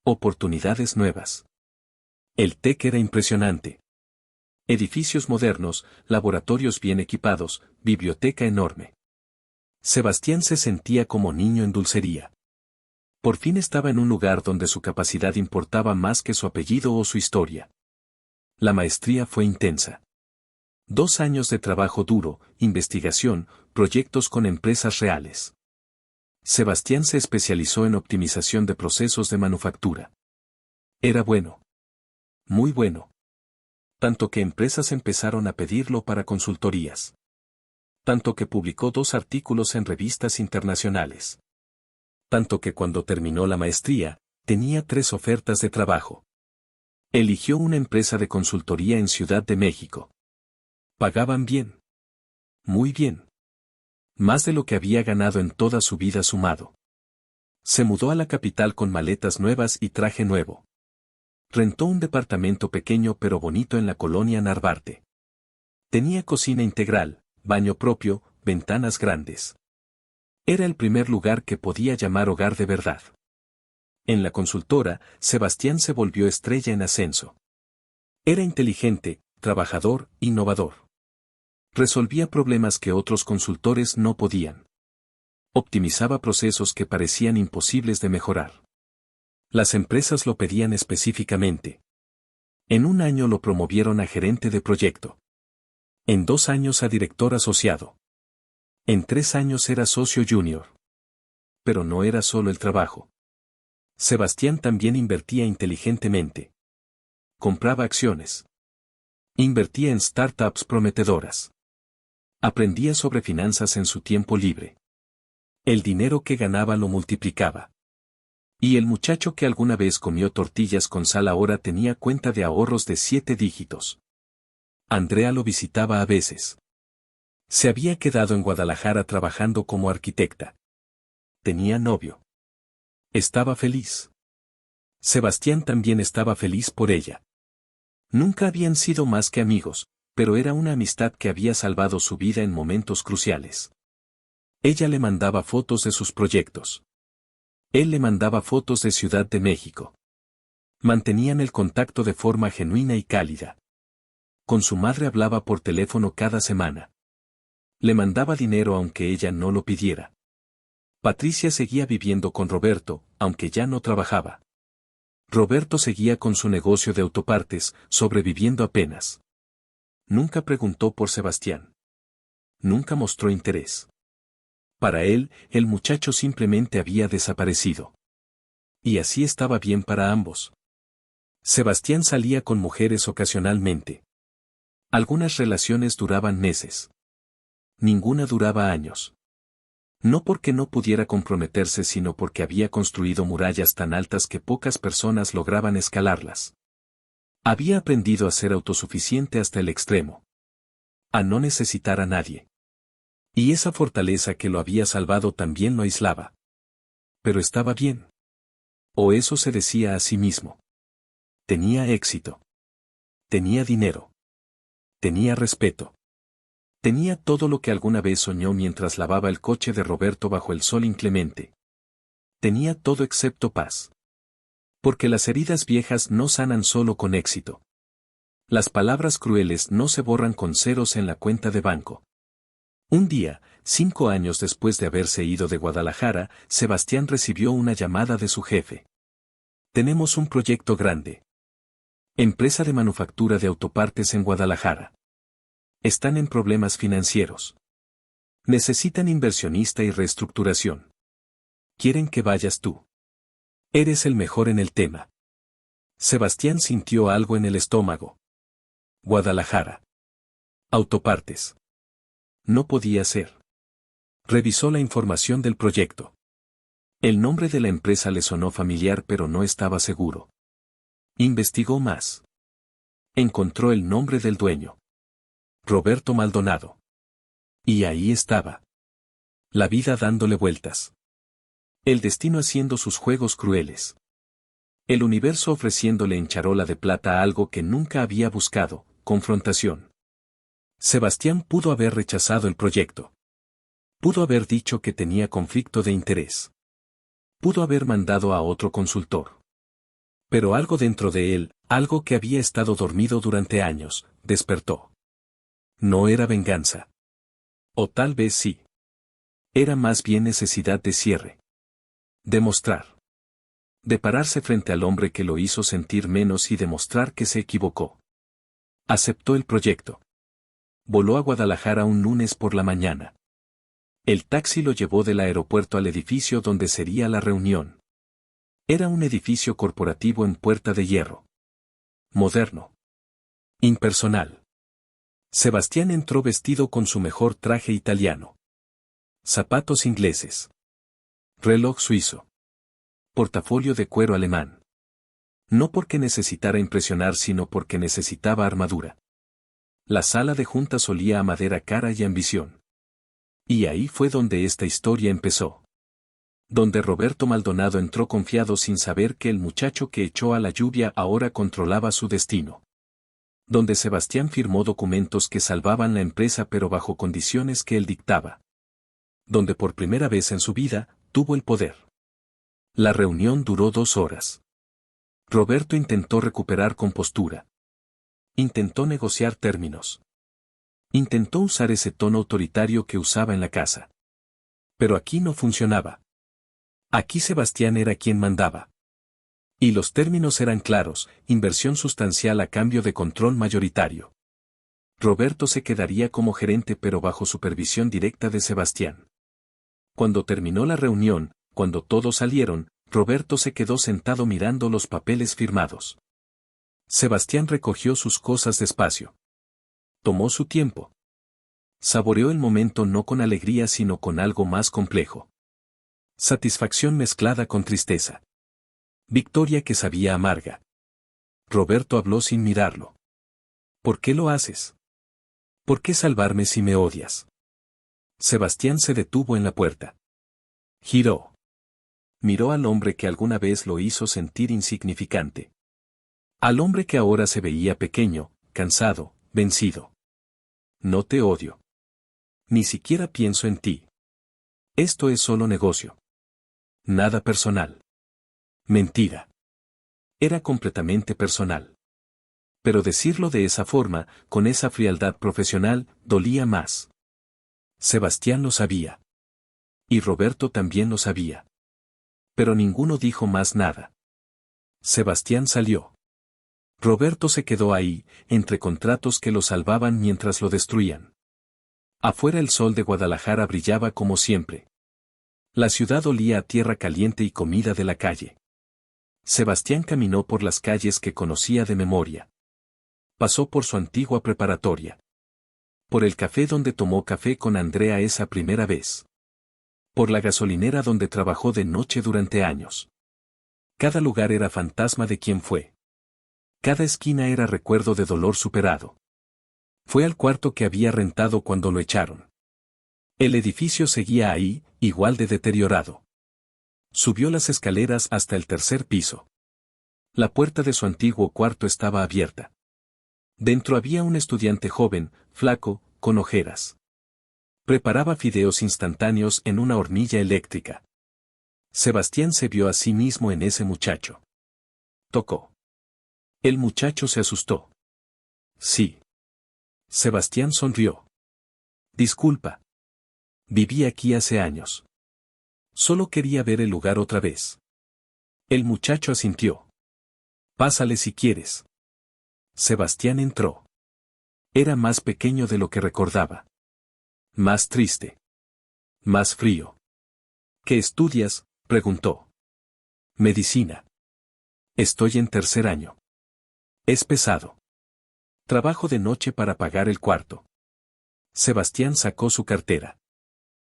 Oportunidades nuevas. El TEC era impresionante. Edificios modernos, laboratorios bien equipados, biblioteca enorme. Sebastián se sentía como niño en dulcería. Por fin estaba en un lugar donde su capacidad importaba más que su apellido o su historia. La maestría fue intensa. 2 años de trabajo duro, investigación, proyectos con empresas reales. Sebastián se especializó en optimización de procesos de manufactura. Era bueno. Muy bueno. Tanto que empresas empezaron a pedirlo para consultorías. Tanto que publicó 2 artículos en revistas internacionales. Tanto que cuando terminó la maestría, tenía 3 ofertas de trabajo. Eligió una empresa de consultoría en Ciudad de México. Pagaban bien. Muy bien. Más de lo que había ganado en toda su vida sumado. Se mudó a la capital con maletas nuevas y traje nuevo. Rentó un departamento pequeño pero bonito en la colonia Narvarte. Tenía cocina integral, baño propio, ventanas grandes. Era el primer lugar que podía llamar hogar de verdad. En la consultora, Sebastián se volvió estrella en ascenso. Era inteligente, trabajador, innovador. Resolvía problemas que otros consultores no podían. Optimizaba procesos que parecían imposibles de mejorar. Las empresas lo pedían específicamente. En 1 año lo promovieron a gerente de proyecto. En 2 años a director asociado. En 3 años era socio junior. Pero no era solo el trabajo. Sebastián también invertía inteligentemente. Compraba acciones. Invertía en startups prometedoras. Aprendía sobre finanzas en su tiempo libre. El dinero que ganaba lo multiplicaba. Y el muchacho que alguna vez comió tortillas con sal ahora tenía cuenta de ahorros de 7 dígitos. Andrea lo visitaba a veces. Se había quedado en Guadalajara trabajando como arquitecta. Tenía novio. Estaba feliz. Sebastián también estaba feliz por ella. Nunca habían sido más que amigos, pero era una amistad que había salvado su vida en momentos cruciales. Ella le mandaba fotos de sus proyectos. Él le mandaba fotos de Ciudad de México. Mantenían el contacto de forma genuina y cálida. Con su madre hablaba por teléfono cada semana. Le mandaba dinero aunque ella no lo pidiera. Patricia seguía viviendo con Roberto, aunque ya no trabajaba. Roberto seguía con su negocio de autopartes, sobreviviendo apenas. Nunca preguntó por Sebastián. Nunca mostró interés. Para él, el muchacho simplemente había desaparecido. Y así estaba bien para ambos. Sebastián salía con mujeres ocasionalmente. Algunas relaciones duraban meses. Ninguna duraba años. No porque no pudiera comprometerse, sino porque había construido murallas tan altas que pocas personas lograban escalarlas. Había aprendido a ser autosuficiente hasta el extremo. A no necesitar a nadie. Y esa fortaleza que lo había salvado también lo aislaba. Pero estaba bien. O eso se decía a sí mismo. Tenía éxito. Tenía dinero. Tenía respeto. Tenía todo lo que alguna vez soñó mientras lavaba el coche de Roberto bajo el sol inclemente. Tenía todo excepto paz. Porque las heridas viejas no sanan solo con éxito. Las palabras crueles no se borran con ceros en la cuenta de banco. Un día, 5 años después de haberse ido de Guadalajara, Sebastián recibió una llamada de su jefe. Tenemos un proyecto grande. Empresa de manufactura de autopartes en Guadalajara. Están en problemas financieros. Necesitan inversionista y reestructuración. Quieren que vayas tú. Eres el mejor en el tema. Sebastián sintió algo en el estómago. Guadalajara. Autopartes. No podía ser. Revisó la información del proyecto. El nombre de la empresa le sonó familiar pero no estaba seguro. Investigó más. Encontró el nombre del dueño. Roberto Maldonado. Y ahí estaba. La vida dándole vueltas. El destino haciendo sus juegos crueles. El universo ofreciéndole en charola de plata algo que nunca había buscado, confrontación. Sebastián pudo haber rechazado el proyecto. Pudo haber dicho que tenía conflicto de interés. Pudo haber mandado a otro consultor. Pero algo dentro de él, algo que había estado dormido durante años, despertó. No era venganza. O tal vez sí. Era más bien necesidad de cierre. Demostrar. De pararse frente al hombre que lo hizo sentir menos y demostrar que se equivocó. Aceptó el proyecto. Voló a Guadalajara un lunes por la mañana. El taxi lo llevó del aeropuerto al edificio donde sería la reunión. Era un edificio corporativo en Puerta de Hierro. Moderno. Impersonal. Sebastián entró vestido con su mejor traje italiano. Zapatos ingleses. Reloj suizo. Portafolio de cuero alemán. No porque necesitara impresionar sino porque necesitaba armadura. La sala de juntas olía a madera cara y ambición. Y ahí fue donde esta historia empezó. Donde Roberto Maldonado entró confiado sin saber que el muchacho que echó a la lluvia ahora controlaba su destino. Donde Sebastián firmó documentos que salvaban la empresa pero bajo condiciones que él dictaba. Donde por primera vez en su vida, tuvo el poder. La reunión duró 2 horas. Roberto intentó recuperar compostura. Intentó negociar términos. Intentó usar ese tono autoritario que usaba en la casa. Pero aquí no funcionaba. Aquí Sebastián era quien mandaba. Y los términos eran claros, inversión sustancial a cambio de control mayoritario. Roberto se quedaría como gerente pero bajo supervisión directa de Sebastián. Cuando terminó la reunión, cuando todos salieron, Roberto se quedó sentado mirando los papeles firmados. Sebastián recogió sus cosas despacio. Tomó su tiempo. Saboreó el momento no con alegría sino con algo más complejo. Satisfacción mezclada con tristeza. Victoria que sabía amarga. Roberto habló sin mirarlo. ¿Por qué lo haces? ¿Por qué salvarme si me odias? Sebastián se detuvo en la puerta. Giró. Miró al hombre que alguna vez lo hizo sentir insignificante. Al hombre que ahora se veía pequeño, cansado, vencido. No te odio. Ni siquiera pienso en ti. Esto es solo negocio. Nada personal. Mentira. Era completamente personal. Pero decirlo de esa forma, con esa frialdad profesional, dolía más. Sebastián lo sabía. Y Roberto también lo sabía. Pero ninguno dijo más nada. Sebastián salió. Roberto se quedó ahí, entre contratos que lo salvaban mientras lo destruían. Afuera el sol de Guadalajara brillaba como siempre. La ciudad olía a tierra caliente y comida de la calle. Sebastián caminó por las calles que conocía de memoria. Pasó por su antigua preparatoria. Por el café donde tomó café con Andrea esa primera vez. Por la gasolinera donde trabajó de noche durante años. Cada lugar era fantasma de quien fue. Cada esquina era recuerdo de dolor superado. Fue al cuarto que había rentado cuando lo echaron. El edificio seguía ahí, igual de deteriorado. Subió las escaleras hasta el 3er piso. La puerta de su antiguo cuarto estaba abierta. Dentro había un estudiante joven, flaco, con ojeras. Preparaba fideos instantáneos en una hornilla eléctrica. Sebastián se vio a sí mismo en ese muchacho. Tocó. El muchacho se asustó. Sí. Sebastián sonrió. Disculpa. Viví aquí hace años. Solo quería ver el lugar otra vez. El muchacho asintió. Pásale si quieres. Sebastián entró. Era más pequeño de lo que recordaba. Más triste. Más frío. ¿Qué estudias?, preguntó. Medicina. Estoy en tercer año. Es pesado. Trabajo de noche para pagar el cuarto. Sebastián sacó su cartera.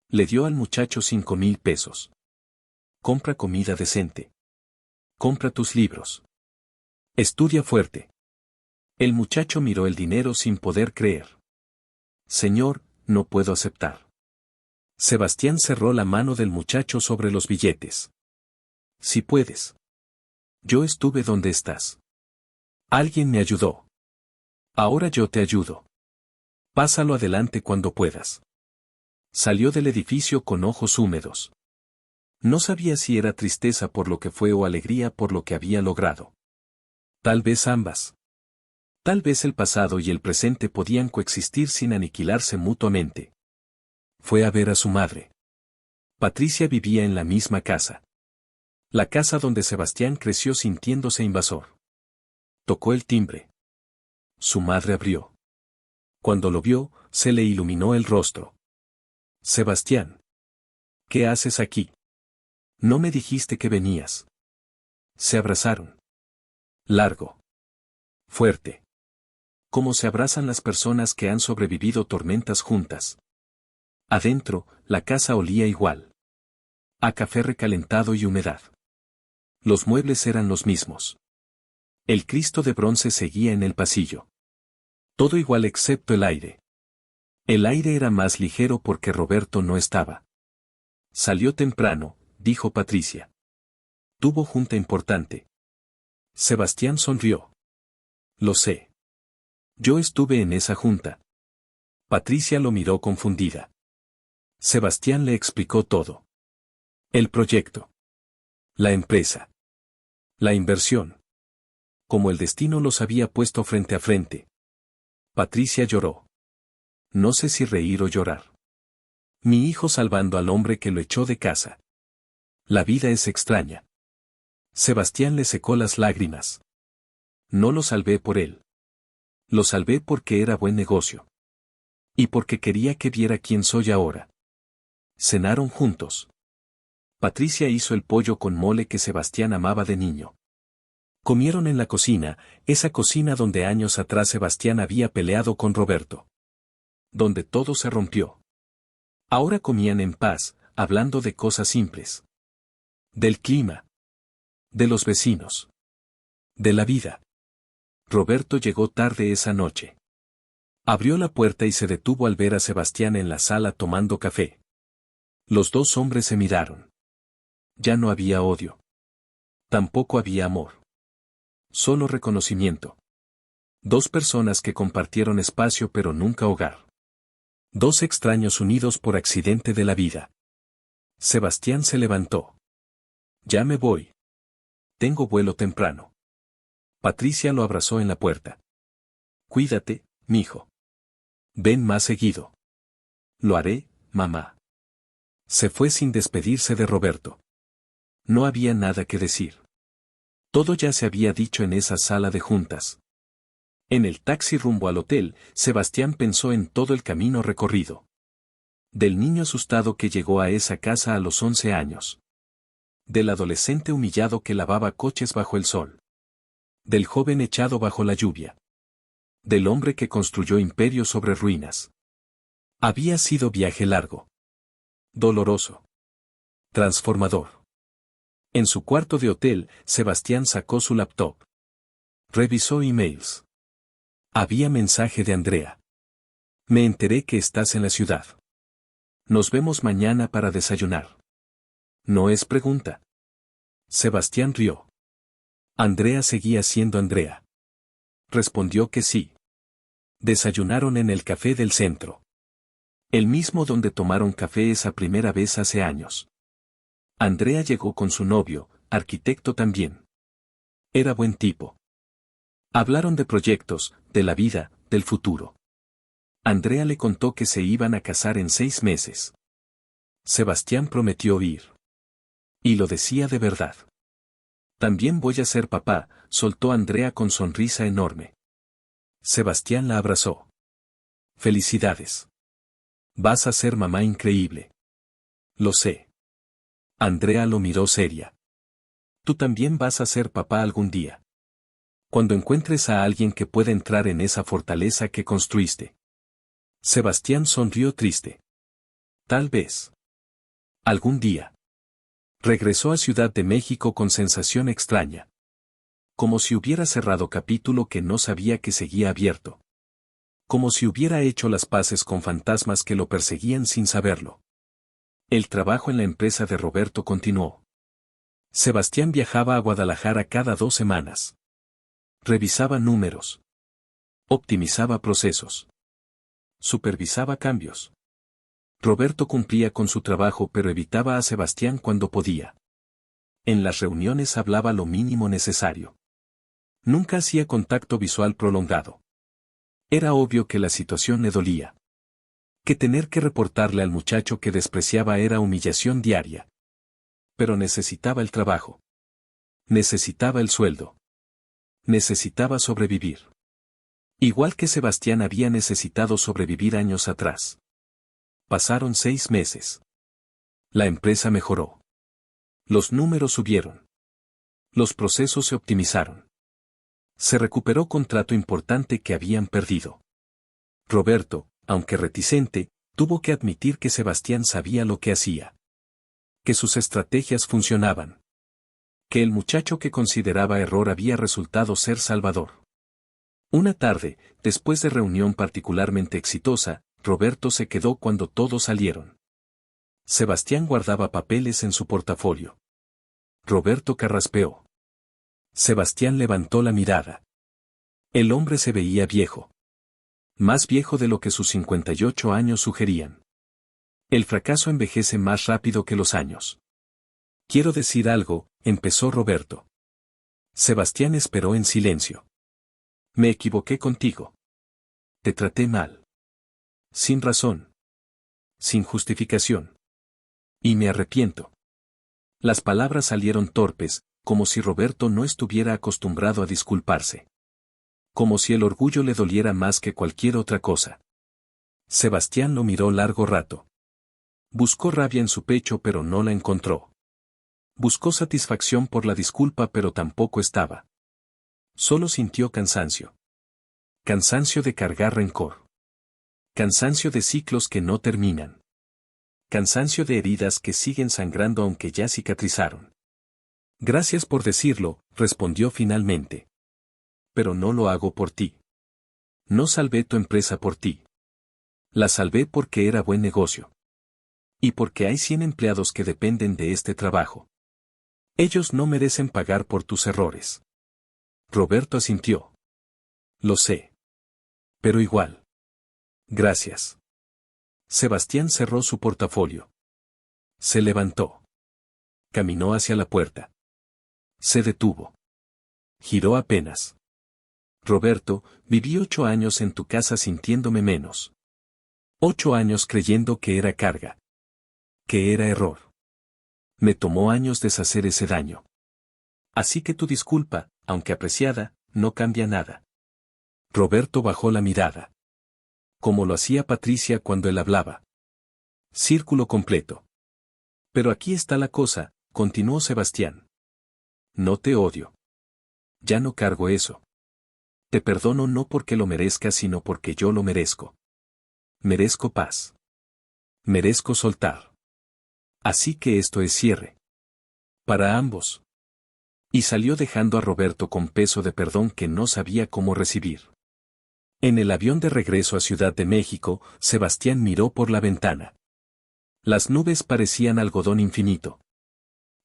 Le dio al muchacho 5,000 pesos. Compra comida decente. Compra tus libros. Estudia fuerte. El muchacho miró el dinero sin poder creer. Señor, no puedo aceptar. Sebastián cerró la mano del muchacho sobre los billetes. Si puedes. Yo estuve donde estás. Alguien me ayudó. Ahora yo te ayudo. Pásalo adelante cuando puedas. Salió del edificio con ojos húmedos. No sabía si era tristeza por lo que fue o alegría por lo que había logrado. Tal vez ambas. Tal vez el pasado y el presente podían coexistir sin aniquilarse mutuamente. Fue a ver a su madre. Patricia vivía en la misma casa. La casa donde Sebastián creció sintiéndose invasor. Tocó el timbre. Su madre abrió. Cuando lo vio, se le iluminó el rostro. Sebastián. ¿Qué haces aquí? No me dijiste que venías. Se abrazaron. Largo. Fuerte. Como se abrazan las personas que han sobrevivido tormentas juntas. Adentro, la casa olía igual. A café recalentado y humedad. Los muebles eran los mismos. El Cristo de bronce seguía en el pasillo. Todo igual excepto el aire. El aire era más ligero porque Roberto no estaba. Salió temprano, dijo Patricia. Tuvo junta importante. Sebastián sonrió. Lo sé. Yo estuve en esa junta. Patricia lo miró confundida. Sebastián le explicó todo. El proyecto. La empresa. La inversión. Como el destino los había puesto frente a frente. Patricia lloró. No sé si reír o llorar. Mi hijo salvando al hombre que lo echó de casa. La vida es extraña. Sebastián le secó las lágrimas. No lo salvé por él. Lo salvé porque era buen negocio. Y porque quería que viera quién soy ahora. Cenaron juntos. Patricia hizo el pollo con mole que Sebastián amaba de niño. Comieron en la cocina, esa cocina donde años atrás Sebastián había peleado con Roberto. Donde todo se rompió. Ahora comían en paz, hablando de cosas simples. Del clima. De los vecinos. De la vida. Roberto llegó tarde esa noche. Abrió la puerta y se detuvo al ver a Sebastián en la sala tomando café. Los dos hombres se miraron. Ya no había odio. Tampoco había amor. Solo reconocimiento. Dos personas que compartieron espacio pero nunca hogar. Dos extraños unidos por accidente de la vida. Sebastián se levantó. Ya me voy. Tengo vuelo temprano. Patricia lo abrazó en la puerta. Cuídate, mijo. Ven más seguido. Lo haré, mamá. Se fue sin despedirse de Roberto. No había nada que decir. Todo ya se había dicho en esa sala de juntas. En el taxi rumbo al hotel, Sebastián pensó en todo el camino recorrido. Del niño asustado que llegó a esa casa a los 11 años. Del adolescente humillado que lavaba coches bajo el sol. Del joven echado bajo la lluvia. Del hombre que construyó imperios sobre ruinas. Había sido viaje largo. Doloroso. Transformador. En su cuarto de hotel, Sebastián sacó su laptop. Revisó emails. Había mensaje de Andrea. Me enteré que estás en la ciudad. Nos vemos mañana para desayunar. No es pregunta. Sebastián rió. Andrea seguía siendo Andrea. Respondió que sí. Desayunaron en el café del centro. El mismo donde tomaron café esa primera vez hace años. Andrea llegó con su novio, arquitecto también. Era buen tipo. Hablaron de proyectos, de la vida, del futuro. Andrea le contó que se iban a casar en 6 meses. Sebastián prometió ir. Y lo decía de verdad. También voy a ser papá, soltó Andrea con sonrisa enorme. Sebastián la abrazó. Felicidades. Vas a ser mamá increíble. Lo sé. Andrea lo miró seria. Tú también vas a ser papá algún día. Cuando encuentres a alguien que pueda entrar en esa fortaleza que construiste. Sebastián sonrió triste. Tal vez. Algún día. Regresó a Ciudad de México con sensación extraña. Como si hubiera cerrado capítulo que no sabía que seguía abierto. Como si hubiera hecho las paces con fantasmas que lo perseguían sin saberlo. El trabajo en la empresa de Roberto continuó. Sebastián viajaba a Guadalajara cada 2 semanas. Revisaba números. Optimizaba procesos. Supervisaba cambios. Roberto cumplía con su trabajo pero evitaba a Sebastián cuando podía. En las reuniones hablaba lo mínimo necesario. Nunca hacía contacto visual prolongado. Era obvio que la situación le dolía. Que tener que reportarle al muchacho que despreciaba era humillación diaria. Pero necesitaba el trabajo. Necesitaba el sueldo. Necesitaba sobrevivir. Igual que Sebastián había necesitado sobrevivir años atrás. Pasaron 6 meses. La empresa mejoró. Los números subieron. Los procesos se optimizaron. Se recuperó contrato importante que habían perdido. Roberto, aunque reticente, tuvo que admitir que Sebastián sabía lo que hacía. Que sus estrategias funcionaban. Que el muchacho que consideraba error había resultado ser salvador. Una tarde, después de reunión particularmente exitosa, Roberto se quedó cuando todos salieron. Sebastián guardaba papeles en su portafolio. Roberto carraspeó. Sebastián levantó la mirada. El hombre se veía viejo. Más viejo de lo que sus 58 años sugerían. El fracaso envejece más rápido que los años. Quiero decir algo, empezó Roberto. Sebastián esperó en silencio. Me equivoqué contigo. Te traté mal. Sin razón. Sin justificación. Y me arrepiento. Las palabras salieron torpes, como si Roberto no estuviera acostumbrado a disculparse. Como si el orgullo le doliera más que cualquier otra cosa. Sebastián lo miró largo rato. Buscó rabia en su pecho pero no la encontró. Buscó satisfacción por la disculpa pero tampoco estaba. Solo sintió cansancio. Cansancio de cargar rencor. Cansancio de ciclos que no terminan. Cansancio de heridas que siguen sangrando aunque ya cicatrizaron. Gracias por decirlo, respondió finalmente. Pero no lo hago por ti. No salvé tu empresa por ti. La salvé porque era buen negocio. Y porque hay 100 empleados que dependen de este trabajo. Ellos no merecen pagar por tus errores. Roberto asintió. Lo sé. Pero igual. Gracias. Sebastián cerró su portafolio. Se levantó. Caminó hacia la puerta. Se detuvo. Giró apenas. Roberto, viví 8 años en tu casa sintiéndome menos. 8 años creyendo que era carga. Que era error. Me tomó años deshacer ese daño. Así que tu disculpa, aunque apreciada, no cambia nada. Roberto bajó la mirada. Como lo hacía Patricia cuando él hablaba. Círculo completo. Pero aquí está la cosa, continuó Sebastián. No te odio. Ya no cargo eso. Te perdono no porque lo merezcas sino porque yo lo merezco. Merezco paz. Merezco soltar. Así que esto es cierre. Para ambos. Y salió dejando a Roberto con peso de perdón que no sabía cómo recibir. En el avión de regreso a Ciudad de México, Sebastián miró por la ventana. Las nubes parecían algodón infinito.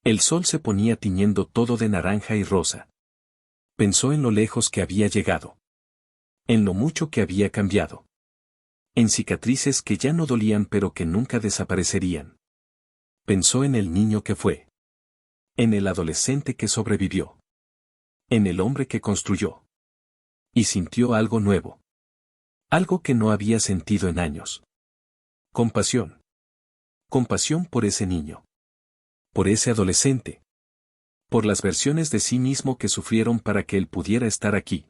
El sol se ponía tiñendo todo de naranja y rosa. Pensó en lo lejos que había llegado. En lo mucho que había cambiado. En cicatrices que ya no dolían pero que nunca desaparecerían. Pensó en el niño que fue. En el adolescente que sobrevivió. En el hombre que construyó. Y sintió algo nuevo. Algo que no había sentido en años. Compasión. Compasión por ese niño. Por ese adolescente. Por las versiones de sí mismo que sufrieron para que él pudiera estar aquí.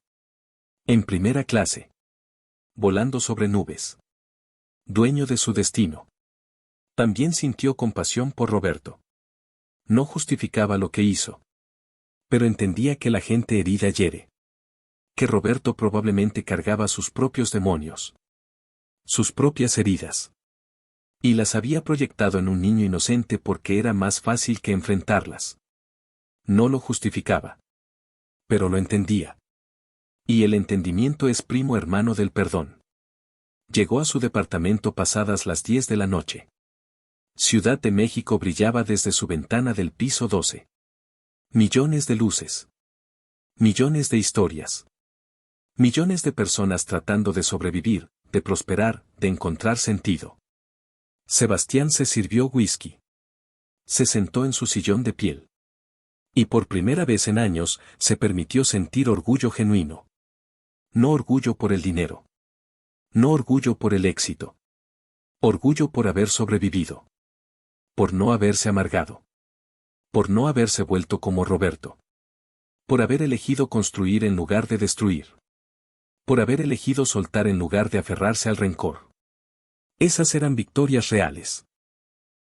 En primera clase. Volando sobre nubes. Dueño de su destino. También sintió compasión por Roberto. No justificaba lo que hizo. Pero entendía que la gente herida hiere. Que Roberto probablemente cargaba sus propios demonios. Sus propias heridas. Y las había proyectado en un niño inocente porque era más fácil que enfrentarlas. No lo justificaba. Pero lo entendía. Y el entendimiento es primo hermano del perdón. Llegó a su departamento pasadas las 10 de la noche. Ciudad de México brillaba desde su ventana del piso 12. Millones de luces. Millones de historias. Millones de personas tratando de sobrevivir, de prosperar, de encontrar sentido. Sebastián se sirvió whisky. Se sentó en su sillón de piel. Y por primera vez en años, se permitió sentir orgullo genuino. No orgullo por el dinero. No orgullo por el éxito. Orgullo por haber sobrevivido. Por no haberse amargado. Por no haberse vuelto como Roberto. Por haber elegido construir en lugar de destruir. Por haber elegido soltar en lugar de aferrarse al rencor. Esas eran victorias reales.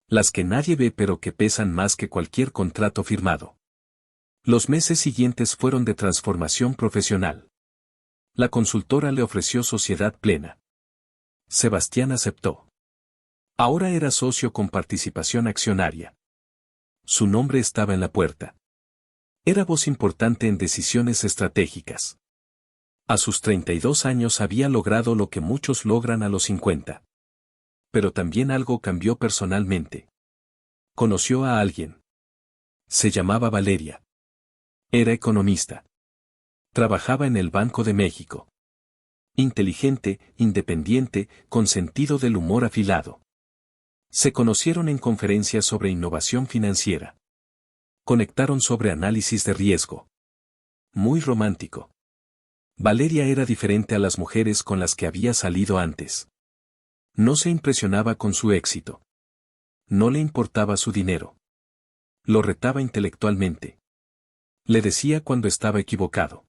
Las que nadie ve pero que pesan más que cualquier contrato firmado. Los meses siguientes fueron de transformación profesional. La consultora le ofreció sociedad plena. Sebastián aceptó. Ahora era socio con participación accionaria. Su nombre estaba en la puerta. Era voz importante en decisiones estratégicas. A sus 32 años había logrado lo que muchos logran a los 50. Pero también algo cambió personalmente. Conoció a alguien. Se llamaba Valeria. Era economista. Trabajaba en el Banco de México. Inteligente, independiente, con sentido del humor afilado. Se conocieron en conferencias sobre innovación financiera. Conectaron sobre análisis de riesgo. Muy romántico. Valeria era diferente a las mujeres con las que había salido antes. No se impresionaba con su éxito. No le importaba su dinero. Lo retaba intelectualmente. Le decía cuando estaba equivocado.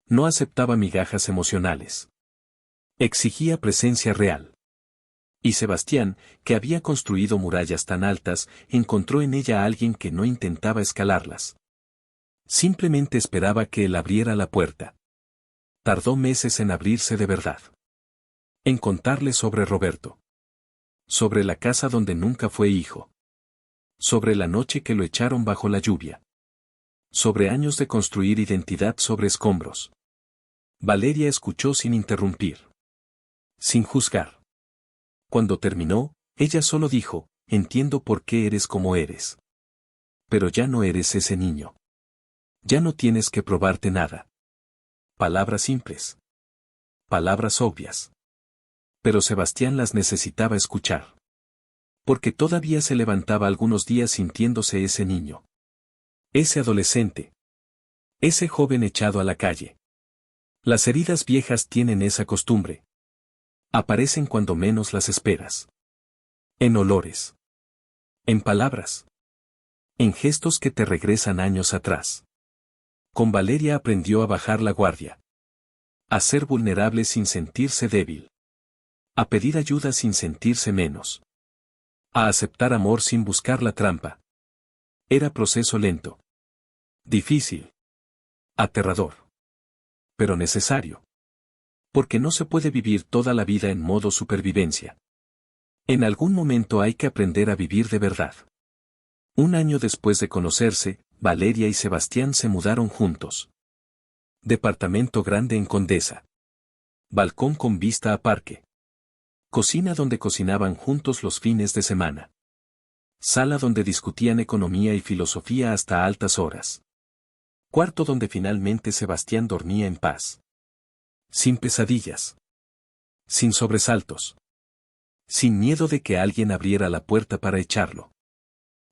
No aceptaba migajas emocionales. Exigía presencia real. Y Sebastián, que había construido murallas tan altas, encontró en ella a alguien que no intentaba escalarlas. Simplemente esperaba que él abriera la puerta. Tardó meses en abrirse de verdad. En contarle sobre Roberto. Sobre la casa donde nunca fue hijo. Sobre la noche que lo echaron bajo la lluvia. Sobre años de construir identidad sobre escombros. Valeria escuchó sin interrumpir. Sin juzgar. Cuando terminó, ella solo dijo, entiendo por qué eres como eres. Pero ya no eres ese niño. Ya no tienes que probarte nada. Palabras simples. Palabras obvias. Pero Sebastián las necesitaba escuchar. Porque todavía se levantaba algunos días sintiéndose ese niño. Ese adolescente. Ese joven echado a la calle. Las heridas viejas tienen esa costumbre. Aparecen cuando menos las esperas. En olores. En palabras. En gestos que te regresan años atrás. Con Valeria aprendió a bajar la guardia. A ser vulnerable sin sentirse débil. A pedir ayuda sin sentirse menos. A aceptar amor sin buscar la trampa. Era proceso lento. Difícil. Aterrador. Pero necesario. Porque no se puede vivir toda la vida en modo supervivencia. En algún momento hay que aprender a vivir de verdad. Un año después de conocerse, Valeria y Sebastián se mudaron juntos. Departamento grande en Condesa. Balcón con vista a parque. Cocina donde cocinaban juntos los fines de semana. Sala donde discutían economía y filosofía hasta altas horas. Cuarto donde finalmente Sebastián dormía en paz. Sin pesadillas. Sin sobresaltos. Sin miedo de que alguien abriera la puerta para echarlo.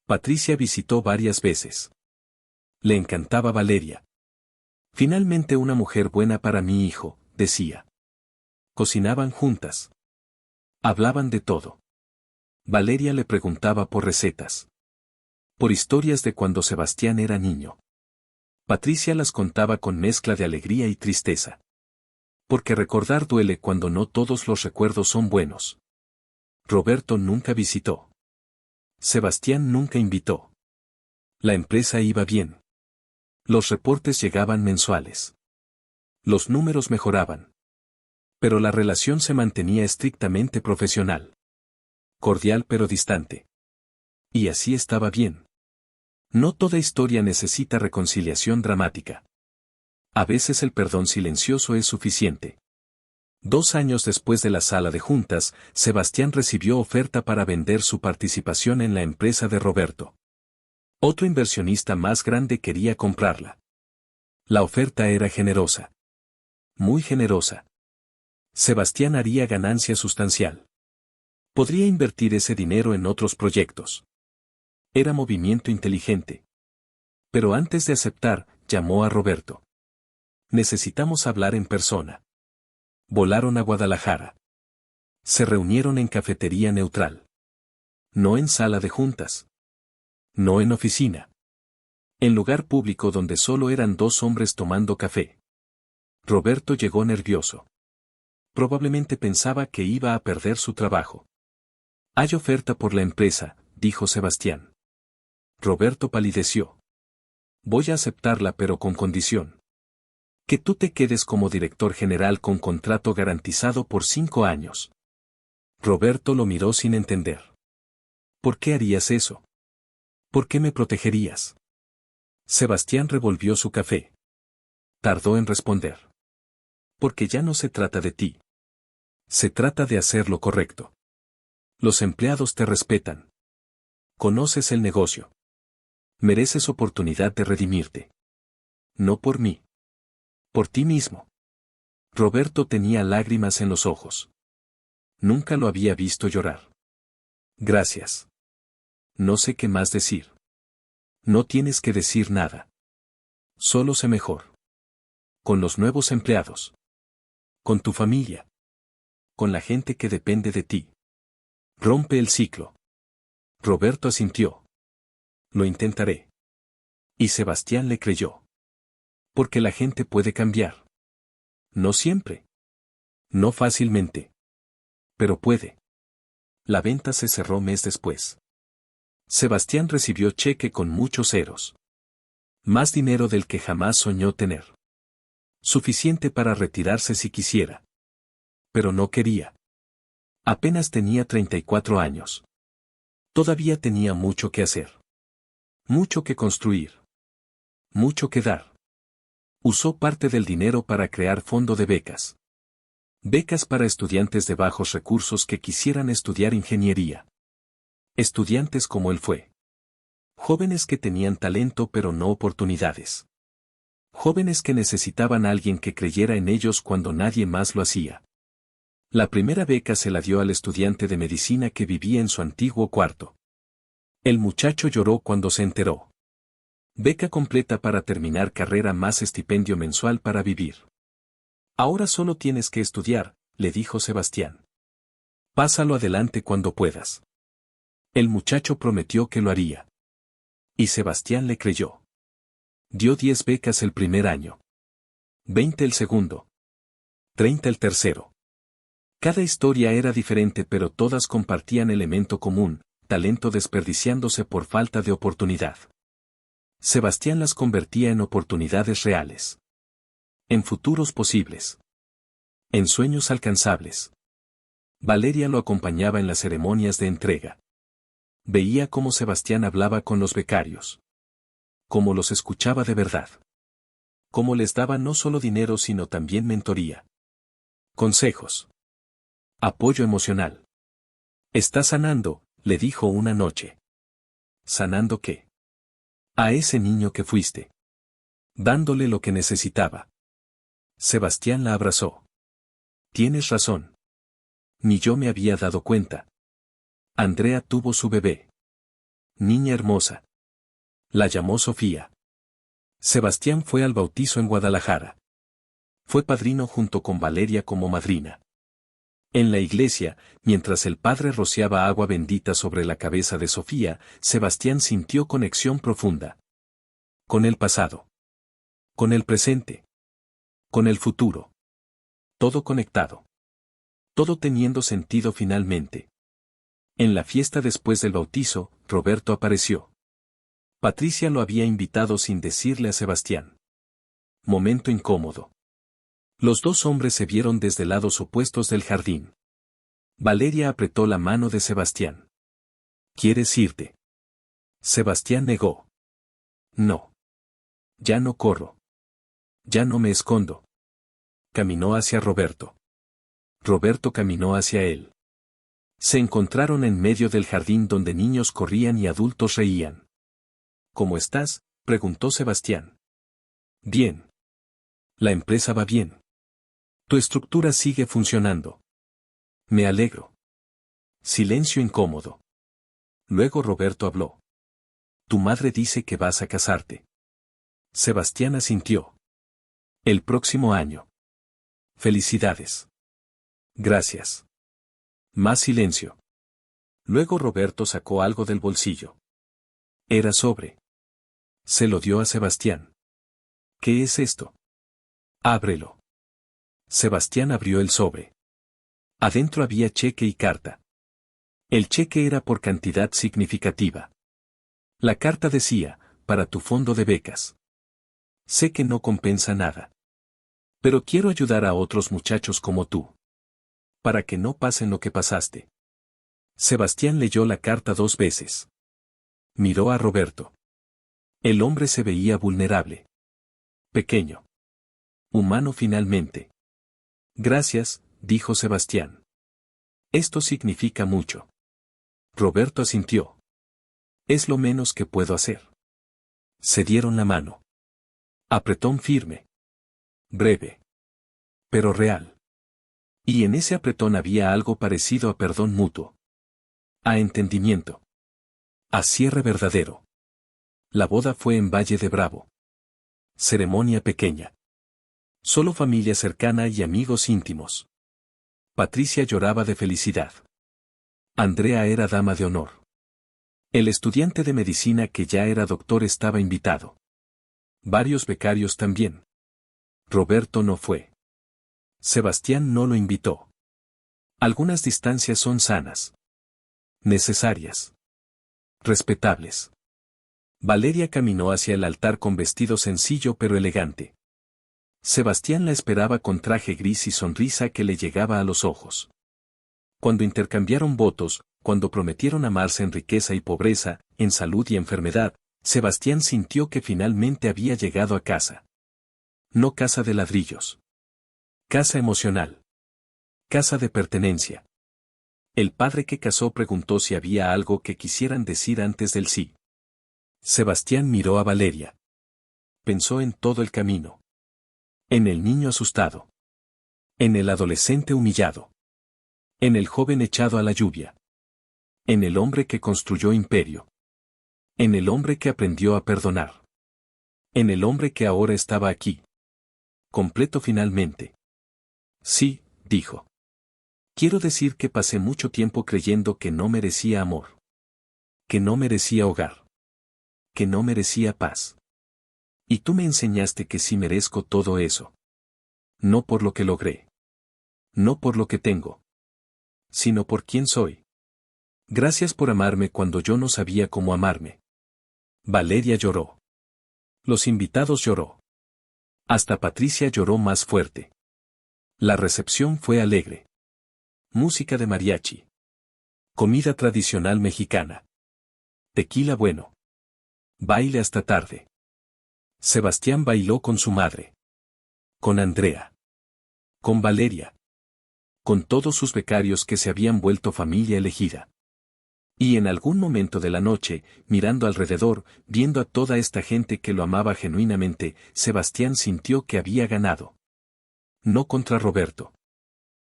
Patricia visitó varias veces. Le encantaba Valeria. Finalmente una mujer buena para mi hijo, decía. Cocinaban juntas. Hablaban de todo. Valeria le preguntaba por recetas. Por historias de cuando Sebastián era niño. Patricia las contaba con mezcla de alegría y tristeza. Porque recordar duele cuando no todos los recuerdos son buenos. Roberto nunca visitó. Sebastián nunca invitó. La empresa iba bien. Los reportes llegaban mensuales. Los números mejoraban. Pero la relación se mantenía estrictamente profesional. Cordial pero distante. Y así estaba bien. No toda historia necesita reconciliación dramática. A veces el perdón silencioso es suficiente. 2 años después de la sala de juntas, Sebastián recibió oferta para vender su participación en la empresa de Roberto. Otro inversionista más grande quería comprarla. La oferta era generosa. Muy generosa. Sebastián haría ganancia sustancial. Podría invertir ese dinero en otros proyectos. Era movimiento inteligente. Pero antes de aceptar, llamó a Roberto. Necesitamos hablar en persona. Volaron a Guadalajara. Se reunieron en cafetería neutral. No en sala de juntas. No en oficina. En lugar público donde solo eran 2 hombres tomando café. Roberto llegó nervioso. Probablemente pensaba que iba a perder su trabajo. Hay oferta por la empresa, dijo Sebastián. Roberto palideció. Voy a aceptarla pero con condición. Que tú te quedes como director general con contrato garantizado por 5 años. Roberto lo miró sin entender. ¿Por qué harías eso? ¿Por qué me protegerías? Sebastián revolvió su café. Tardó en responder. Porque ya no se trata de ti. Se trata de hacer lo correcto. Los empleados te respetan. Conoces el negocio. Mereces oportunidad de redimirte. No por mí. Por ti mismo. Roberto tenía lágrimas en los ojos. Nunca lo había visto llorar. Gracias. No sé qué más decir. No tienes que decir nada. Solo sé mejor. Con los nuevos empleados. Con tu familia. Con la gente que depende de ti. Rompe el ciclo. Roberto asintió. Lo intentaré. Y Sebastián le creyó. Porque la gente puede cambiar. No siempre. No fácilmente. Pero puede. La venta se cerró mes después. Sebastián recibió cheque con muchos ceros. Más dinero del que jamás soñó tener. Suficiente para retirarse si quisiera. Pero no quería. Apenas tenía 34 años. Todavía tenía mucho que hacer. Mucho que construir. Mucho que dar. Usó parte del dinero para crear fondo de becas. Becas para estudiantes de bajos recursos que quisieran estudiar ingeniería. Estudiantes como él fue. Jóvenes que tenían talento pero no oportunidades. Jóvenes que necesitaban a alguien que creyera en ellos cuando nadie más lo hacía. La primera beca se la dio al estudiante de medicina que vivía en su antiguo cuarto. El muchacho lloró cuando se enteró. Beca completa para terminar carrera más estipendio mensual para vivir. Ahora solo tienes que estudiar, le dijo Sebastián. Pásalo adelante cuando puedas. El muchacho prometió que lo haría. Y Sebastián le creyó. Dio 10 becas el primer año. 20 el segundo. 30 el tercero. Cada historia era diferente pero todas compartían elemento común, talento desperdiciándose por falta de oportunidad. Sebastián las convertía en oportunidades reales. En futuros posibles. En sueños alcanzables. Valeria lo acompañaba en las ceremonias de entrega. Veía cómo Sebastián hablaba con los becarios. Cómo los escuchaba de verdad. Cómo les daba no solo dinero sino también mentoría. Consejos. Apoyo emocional. Está sanando, le dijo una noche. ¿Sanando qué? A ese niño que fuiste. Dándole lo que necesitaba. Sebastián la abrazó. Tienes razón. Ni yo me había dado cuenta. Andrea tuvo su bebé. Niña hermosa. La llamó Sofía. Sebastián fue al bautizo en Guadalajara. Fue padrino junto con Valeria como madrina. En la iglesia, mientras el padre rociaba agua bendita sobre la cabeza de Sofía, Sebastián sintió conexión profunda. Con el pasado. Con el presente. Con el futuro. Todo conectado. Todo teniendo sentido finalmente. En la fiesta después del bautizo, Roberto apareció. Patricia lo había invitado sin decirle a Sebastián. Momento incómodo. Los dos hombres se vieron desde lados opuestos del jardín. Valeria apretó la mano de Sebastián. ¿Quieres irte? Sebastián negó. No. Ya no corro. Ya no me escondo. Caminó hacia Roberto. Roberto caminó hacia él. Se encontraron en medio del jardín donde niños corrían y adultos reían. ¿Cómo estás?, preguntó Sebastián. Bien. La empresa va bien. Tu estructura sigue funcionando. Me alegro. Silencio incómodo. Luego Roberto habló. Tu madre dice que vas a casarte. Sebastián asintió. El próximo año. Felicidades. Gracias. Más silencio. Luego Roberto sacó algo del bolsillo. Era sobre. Se lo dio a Sebastián. ¿Qué es esto? Ábrelo. Sebastián abrió el sobre. Adentro había cheque y carta. El cheque era por cantidad significativa. La carta decía, para tu fondo de becas. Sé que no compensa nada. Pero quiero ayudar a otros muchachos como tú. Para que no pasen lo que pasaste. Sebastián leyó la carta 2 veces. Miró a Roberto. El hombre se veía vulnerable. Pequeño. Humano finalmente. Gracias, dijo Sebastián. Esto significa mucho. Roberto asintió. Es lo menos que puedo hacer. Se dieron la mano. Apretón firme. Breve. Pero real. Y en ese apretón había algo parecido a perdón mutuo. A entendimiento. A cierre verdadero. La boda fue en Valle de Bravo. Ceremonia pequeña. Solo familia cercana y amigos íntimos. Patricia lloraba de felicidad. Andrea era dama de honor. El estudiante de medicina que ya era doctor estaba invitado. Varios becarios también. Roberto no fue. Sebastián no lo invitó. Algunas distancias son sanas. Necesarias. Respetables. Valeria caminó hacia el altar con vestido sencillo pero elegante. Sebastián la esperaba con traje gris y sonrisa que le llegaba a los ojos. Cuando intercambiaron votos, cuando prometieron amarse en riqueza y pobreza, en salud y enfermedad, Sebastián sintió que finalmente había llegado a casa. No casa de ladrillos. Casa emocional. Casa de pertenencia. El padre que casó preguntó si había algo que quisieran decir antes del sí. Sebastián miró a Valeria. Pensó en todo el camino. En el niño asustado. En el adolescente humillado. En el joven echado a la lluvia. En el hombre que construyó imperio. En el hombre que aprendió a perdonar. En el hombre que ahora estaba aquí. Completo finalmente. Sí, dijo. Quiero decir que pasé mucho tiempo creyendo que no merecía amor. Que no merecía hogar. Que no merecía paz. Y tú me enseñaste que sí merezco todo eso. No por lo que logré. No por lo que tengo. Sino por quién soy. Gracias por amarme cuando yo no sabía cómo amarme. Valeria lloró. Los invitados lloró. Hasta Patricia lloró más fuerte. La recepción fue alegre. Música de mariachi. Comida tradicional mexicana. Tequila bueno. Baile hasta tarde. Sebastián bailó con su madre. Con Andrea. Con Valeria. Con todos sus becarios que se habían vuelto familia elegida. Y en algún momento de la noche, mirando alrededor, viendo a toda esta gente que lo amaba genuinamente, Sebastián sintió que había ganado. No contra Roberto.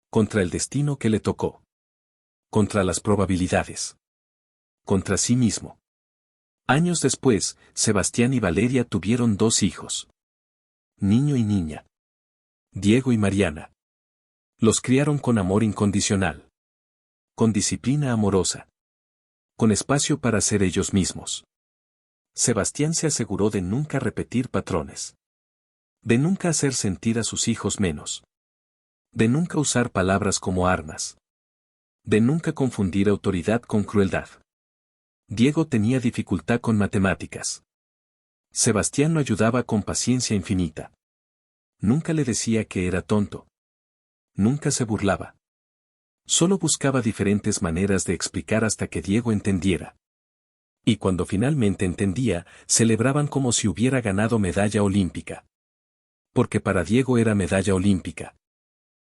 Contra el destino que le tocó. Contra las probabilidades. Contra sí mismo. Años después, Sebastián y Valeria tuvieron 2 hijos. Niño y niña. Diego y Mariana. Los criaron con amor incondicional. Con disciplina amorosa. Con espacio para ser ellos mismos. Sebastián se aseguró de nunca repetir patrones. De nunca hacer sentir a sus hijos menos. De nunca usar palabras como armas. De nunca confundir autoridad con crueldad. Diego tenía dificultad con matemáticas. Sebastián lo ayudaba con paciencia infinita. Nunca le decía que era tonto. Nunca se burlaba. Solo buscaba diferentes maneras de explicar hasta que Diego entendiera. Y cuando finalmente entendía, celebraban como si hubiera ganado medalla olímpica. Porque para Diego era medalla olímpica.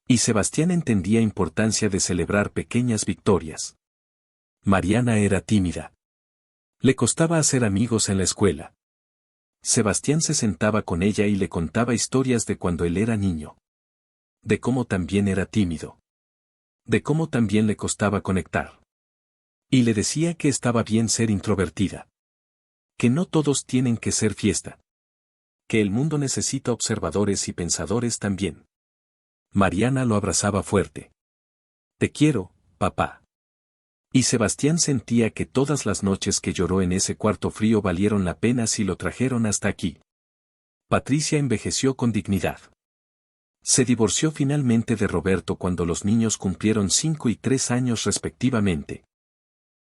Y Sebastián entendía importancia de celebrar pequeñas victorias. Mariana era tímida. Le costaba hacer amigos en la escuela. Sebastián se sentaba con ella y le contaba historias de cuando él era niño. De cómo también era tímido. De cómo también le costaba conectar. Y le decía que estaba bien ser introvertida. Que no todos tienen que ser fiesta. Que el mundo necesita observadores y pensadores también. Mariana lo abrazaba fuerte. Te quiero, papá. Y Sebastián sentía que todas las noches que lloró en ese cuarto frío valieron la pena si lo trajeron hasta aquí. Patricia envejeció con dignidad. Se divorció finalmente de Roberto cuando los niños cumplieron 5 y 3 años respectivamente.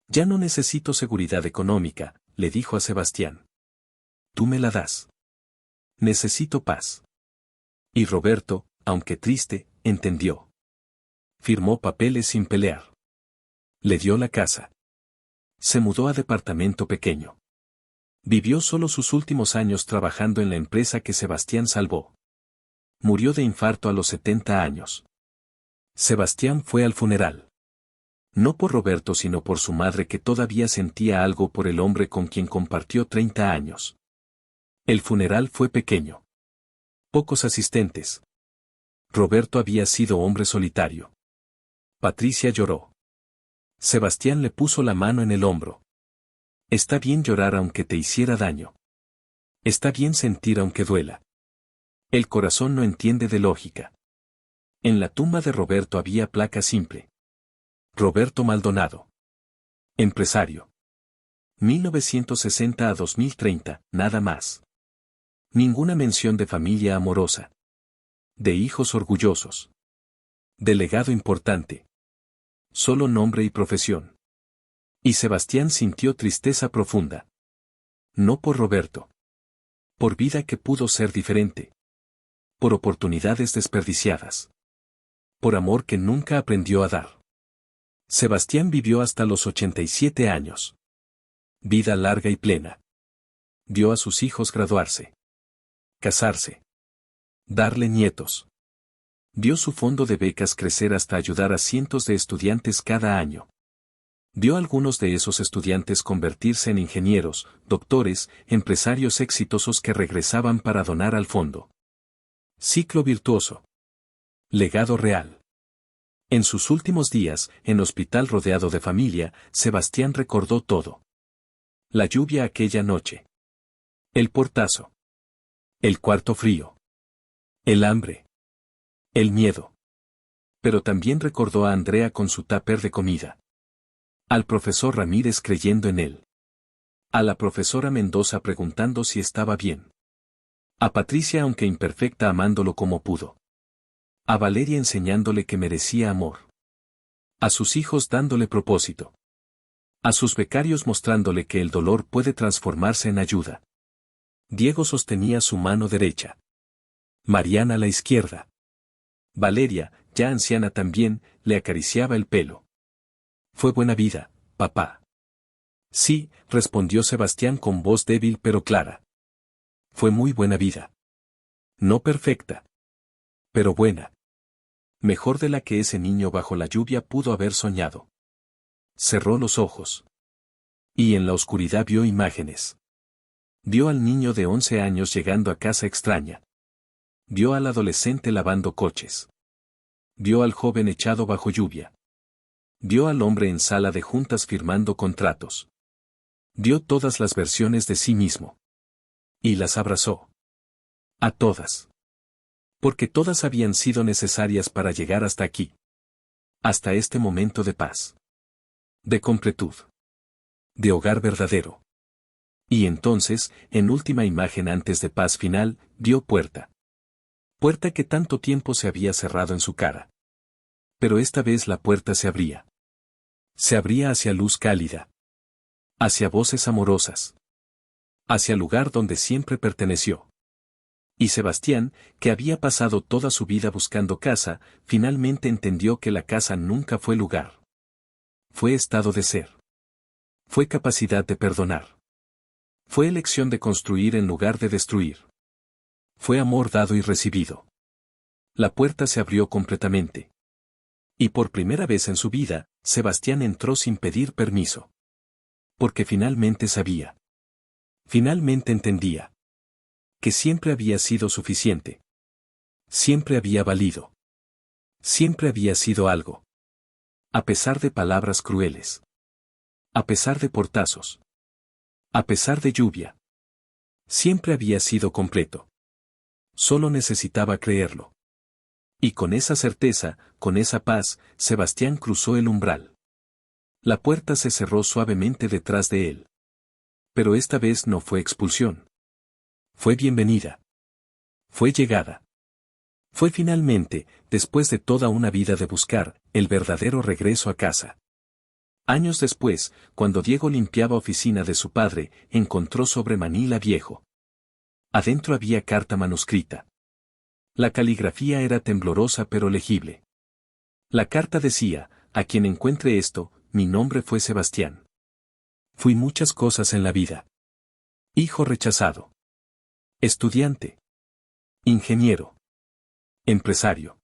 Ya no necesito seguridad económica, le dijo a Sebastián. Tú me la das. Necesito paz. Y Roberto, aunque triste, entendió. Firmó papeles sin pelear. Le dio la casa. Se mudó a departamento pequeño. Vivió solo sus últimos años trabajando en la empresa que Sebastián salvó. Murió de infarto a los 70 años. Sebastián fue al funeral. No por Roberto sino por su madre que todavía sentía algo por el hombre con quien compartió 30 años. El funeral fue pequeño. Pocos asistentes. Roberto había sido hombre solitario. Patricia lloró. Sebastián le puso la mano en el hombro. Está bien llorar aunque te hiciera daño. Está bien sentir aunque duela. El corazón no entiende de lógica. En la tumba de Roberto había placa simple. Roberto Maldonado. Empresario. 1960 a 2030, nada más. Ninguna mención de familia amorosa. De hijos orgullosos. De legado importante. Solo nombre y profesión. Y Sebastián sintió tristeza profunda. No por Roberto. Por vida que pudo ser diferente. Por oportunidades desperdiciadas. Por amor que nunca aprendió a dar. Sebastián vivió hasta los 87 años. Vida larga y plena. Vio a sus hijos graduarse. Casarse. Darle nietos. Vio su fondo de becas crecer hasta ayudar a cientos de estudiantes cada año. Vio a algunos de esos estudiantes convertirse en ingenieros, doctores, empresarios exitosos que regresaban para donar al fondo. Ciclo virtuoso. Legado real. En sus últimos días, en hospital rodeado de familia, Sebastián recordó todo. La lluvia aquella noche. El portazo. El cuarto frío. El hambre. El miedo. Pero también recordó a Andrea con su tupper de comida. Al profesor Ramírez creyendo en él. A la profesora Mendoza preguntando si estaba bien. A Patricia aunque imperfecta amándolo como pudo. A Valeria enseñándole que merecía amor. A sus hijos dándole propósito. A sus becarios mostrándole que el dolor puede transformarse en ayuda. Diego sostenía su mano derecha. Mariana la izquierda. Valeria, ya anciana también, le acariciaba el pelo. Fue buena vida, papá. Sí, respondió Sebastián con voz débil pero clara. Fue muy buena vida. No perfecta. Pero buena. Mejor de la que ese niño bajo la lluvia pudo haber soñado. Cerró los ojos. Y en la oscuridad vio imágenes. Vio al niño de 11 años llegando a casa extraña. Vio al adolescente lavando coches. Vio al joven echado bajo lluvia. Vio al hombre en sala de juntas firmando contratos. Vio todas las versiones de sí mismo. Y las abrazó. A todas. Porque todas habían sido necesarias para llegar hasta aquí. Hasta este momento de paz. De completud. De hogar verdadero. Y entonces, en última imagen antes de paz final, vio puerta. Puerta que tanto tiempo se había cerrado en su cara. Pero esta vez la puerta se abría. Se abría hacia luz cálida. Hacia voces amorosas. Hacia el lugar donde siempre perteneció. Y Sebastián, que había pasado toda su vida buscando casa, finalmente entendió que la casa nunca fue lugar. Fue estado de ser. Fue capacidad de perdonar. Fue elección de construir en lugar de destruir. Fue amor dado y recibido. La puerta se abrió completamente. Y por primera vez en su vida, Sebastián entró sin pedir permiso. Porque finalmente sabía. Finalmente entendía. Que siempre había sido suficiente. Siempre había valido. Siempre había sido algo. A pesar de palabras crueles. A pesar de portazos. A pesar de lluvia. Siempre había sido completo. Solo necesitaba creerlo. Y con esa certeza, con esa paz, Sebastián cruzó el umbral. La puerta se cerró suavemente detrás de él. Pero esta vez no fue expulsión. Fue bienvenida. Fue llegada. Fue finalmente, después de toda una vida de buscar, el verdadero regreso a casa. Años después, cuando Diego limpiaba oficina de su padre, encontró sobre Manila viejo. Adentro había carta manuscrita. La caligrafía era temblorosa pero legible. La carta decía, a quien encuentre esto, mi nombre fue Sebastián. Fui muchas cosas en la vida. Hijo rechazado. Estudiante. Ingeniero. Empresario.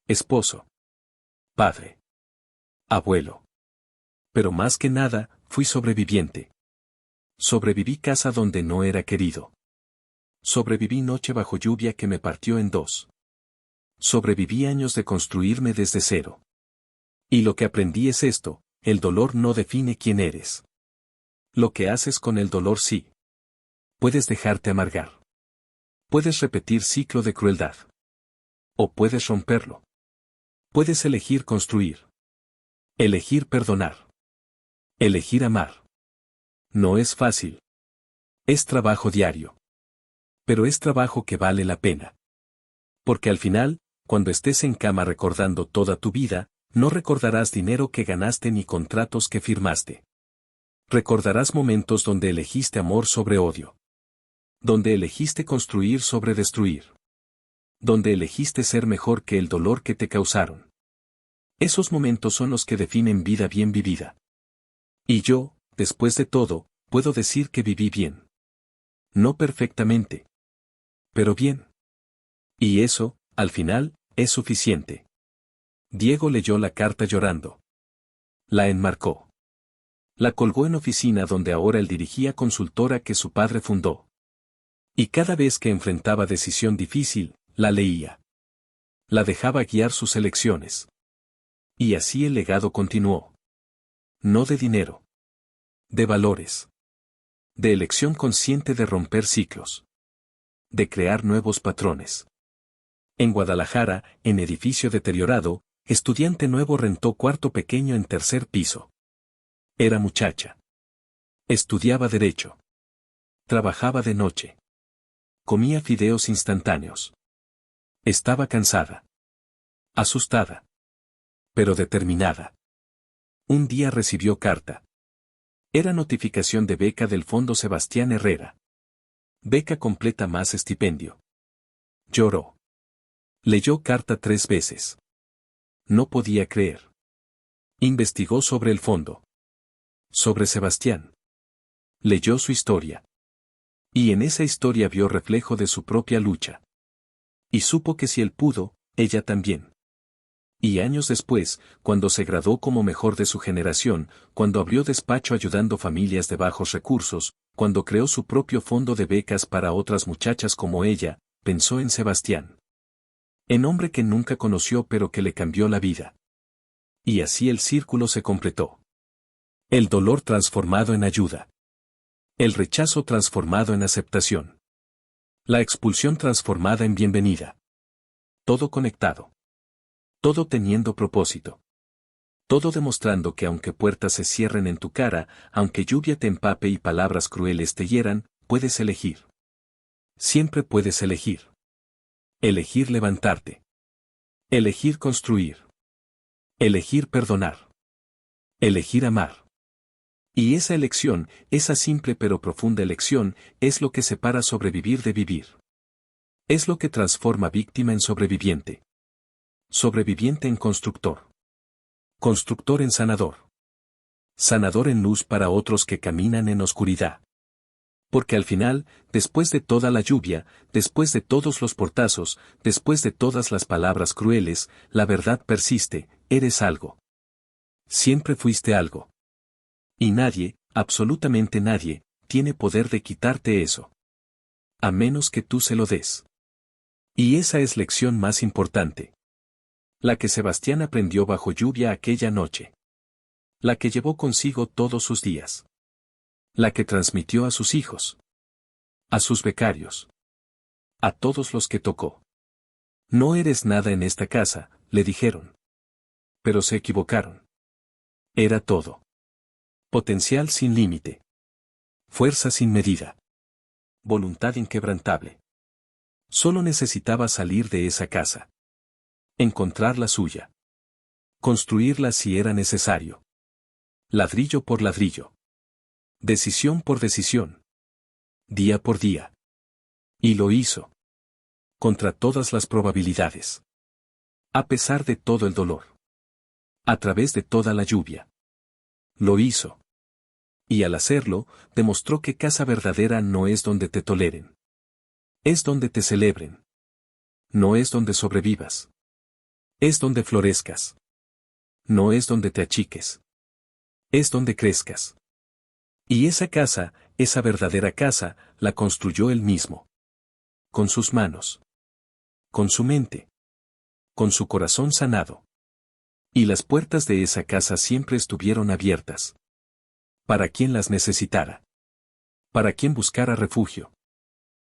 Esposo. Padre. Abuelo. Pero más que nada, fui sobreviviente. Sobreviví casa donde no era querido. Sobreviví noche bajo lluvia que me partió en dos. Sobreviví años de construirme desde cero. Y lo que aprendí es esto, el dolor no define quién eres. Lo que haces con el dolor sí. Puedes dejarte amargar. Puedes repetir ciclo de crueldad. O puedes romperlo. Puedes elegir construir. Elegir perdonar. Elegir amar. No es fácil. Es trabajo diario. Pero es trabajo que vale la pena. Porque al final, cuando estés en cama recordando toda tu vida, no recordarás dinero que ganaste ni contratos que firmaste. Recordarás momentos donde elegiste amor sobre odio. Donde elegiste construir sobre destruir. Donde elegiste ser mejor que el dolor que te causaron. Esos momentos son los que definen vida bien vivida. Y yo, después de todo, puedo decir que viví bien. No perfectamente. Pero bien. Y eso, al final, es suficiente. Diego leyó la carta llorando. La enmarcó. La colgó en oficina donde ahora él dirigía consultora que su padre fundó. Y cada vez que enfrentaba decisión difícil, la leía. La dejaba guiar sus elecciones. Y así el legado continuó. No de dinero. De valores. De elección consciente de romper ciclos. De crear nuevos patrones. En Guadalajara, en edificio deteriorado, estudiante nuevo rentó cuarto pequeño en tercer piso. Era muchacha. Estudiaba derecho. Trabajaba de noche. Comía fideos instantáneos. Estaba cansada. Asustada. Pero determinada. Un día recibió carta. Era notificación de beca del Fondo Sebastián Herrera. Beca completa más estipendio. Lloró. Leyó carta 3 veces. No podía creer. Investigó sobre el fondo. Sobre Sebastián. Leyó su historia. Y en esa historia vio reflejo de su propia lucha. Y supo que si él pudo, ella también. Y años después, cuando se graduó como mejor de su generación, cuando abrió despacho ayudando familias de bajos recursos, cuando creó su propio fondo de becas para otras muchachas como ella, pensó en Sebastián. En hombre que nunca conoció pero que le cambió la vida. Y así el círculo se completó. El dolor transformado en ayuda. El rechazo transformado en aceptación. La expulsión transformada en bienvenida. Todo conectado. Todo teniendo propósito. Todo demostrando que aunque puertas se cierren en tu cara, aunque lluvia te empape y palabras crueles te hieran, puedes elegir. Siempre puedes elegir. Elegir levantarte. Elegir construir. Elegir perdonar. Elegir amar. Y esa elección, esa simple pero profunda elección, es lo que separa sobrevivir de vivir. Es lo que transforma víctima en sobreviviente. Sobreviviente en constructor. Constructor en sanador. Sanador en luz para otros que caminan en oscuridad. Porque al final, después de toda la lluvia, después de todos los portazos, después de todas las palabras crueles, la verdad persiste, eres algo. Siempre fuiste algo. Y nadie, absolutamente nadie, tiene poder de quitarte eso. A menos que tú se lo des. Y esa es lección más importante. La que Sebastián aprendió bajo lluvia aquella noche. La que llevó consigo todos sus días. La que transmitió a sus hijos. A sus becarios. A todos los que tocó. No eres nada en esta casa, le dijeron. Pero se equivocaron. Era todo. Potencial sin límite. Fuerza sin medida. Voluntad inquebrantable. Solo necesitaba salir de esa casa. Encontrar la suya. Construirla si era necesario. Ladrillo por ladrillo. Decisión por decisión. Día por día. Y lo hizo. Contra todas las probabilidades. A pesar de todo el dolor. A través de toda la lluvia. Lo hizo. Y al hacerlo, demostró que casa verdadera no es donde te toleren. Es donde te celebren. No es donde sobrevivas. Es donde florezcas. No es donde te achiques. Es donde crezcas. Y esa casa, esa verdadera casa, la construyó él mismo. Con sus manos. Con su mente. Con su corazón sanado. Y las puertas de esa casa siempre estuvieron abiertas. Para quien las necesitara. Para quien buscara refugio.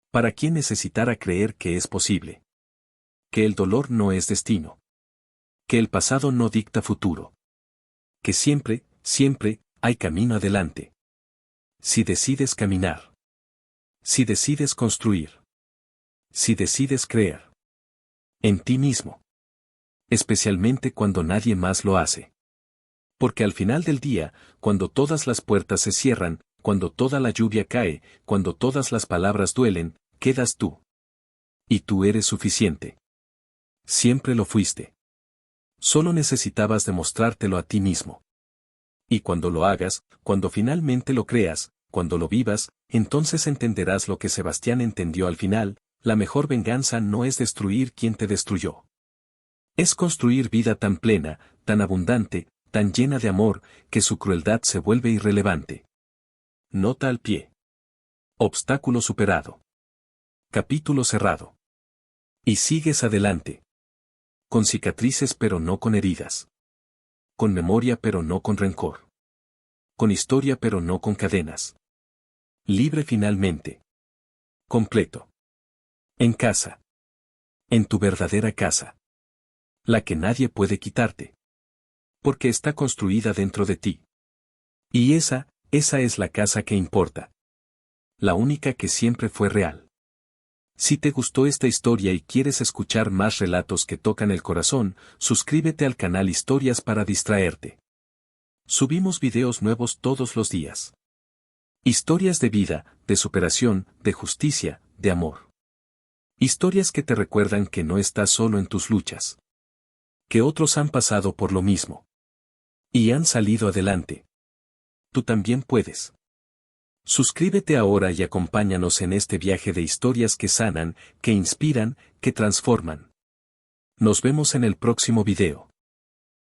Para quien necesitara creer que es posible. Que el dolor no es destino. Que el pasado no dicta futuro. Que siempre, siempre, hay camino adelante. Si decides caminar. Si decides construir. Si decides creer. En ti mismo. Especialmente cuando nadie más lo hace. Porque al final del día, cuando todas las puertas se cierran, cuando toda la lluvia cae, cuando todas las palabras duelen, quedas tú. Y tú eres suficiente. Siempre lo fuiste. Solo necesitabas demostrártelo a ti mismo. Y cuando lo hagas, cuando finalmente lo creas, cuando lo vivas, entonces entenderás lo que Sebastián entendió al final: la mejor venganza no es destruir quien te destruyó. Es construir vida tan plena, tan abundante, tan llena de amor, que su crueldad se vuelve irrelevante. Nota al pie. Obstáculo superado. Capítulo cerrado. Y sigues adelante. Con cicatrices pero no con heridas. Con memoria pero no con rencor. Con historia pero no con cadenas. Libre finalmente. Completo. En casa. En tu verdadera casa. La que nadie puede quitarte. Porque está construida dentro de ti. Y esa es la casa que importa. La única que siempre fue real. Si te gustó esta historia y quieres escuchar más relatos que tocan el corazón, suscríbete al canal Historias para Distraerte. Subimos videos nuevos todos los días. Historias de vida, de superación, de justicia, de amor. Historias que te recuerdan que no estás solo en tus luchas. Que otros han pasado por lo mismo. Y han salido adelante. Tú también puedes. Suscríbete ahora y acompáñanos en este viaje de historias que sanan, que inspiran, que transforman. Nos vemos en el próximo video.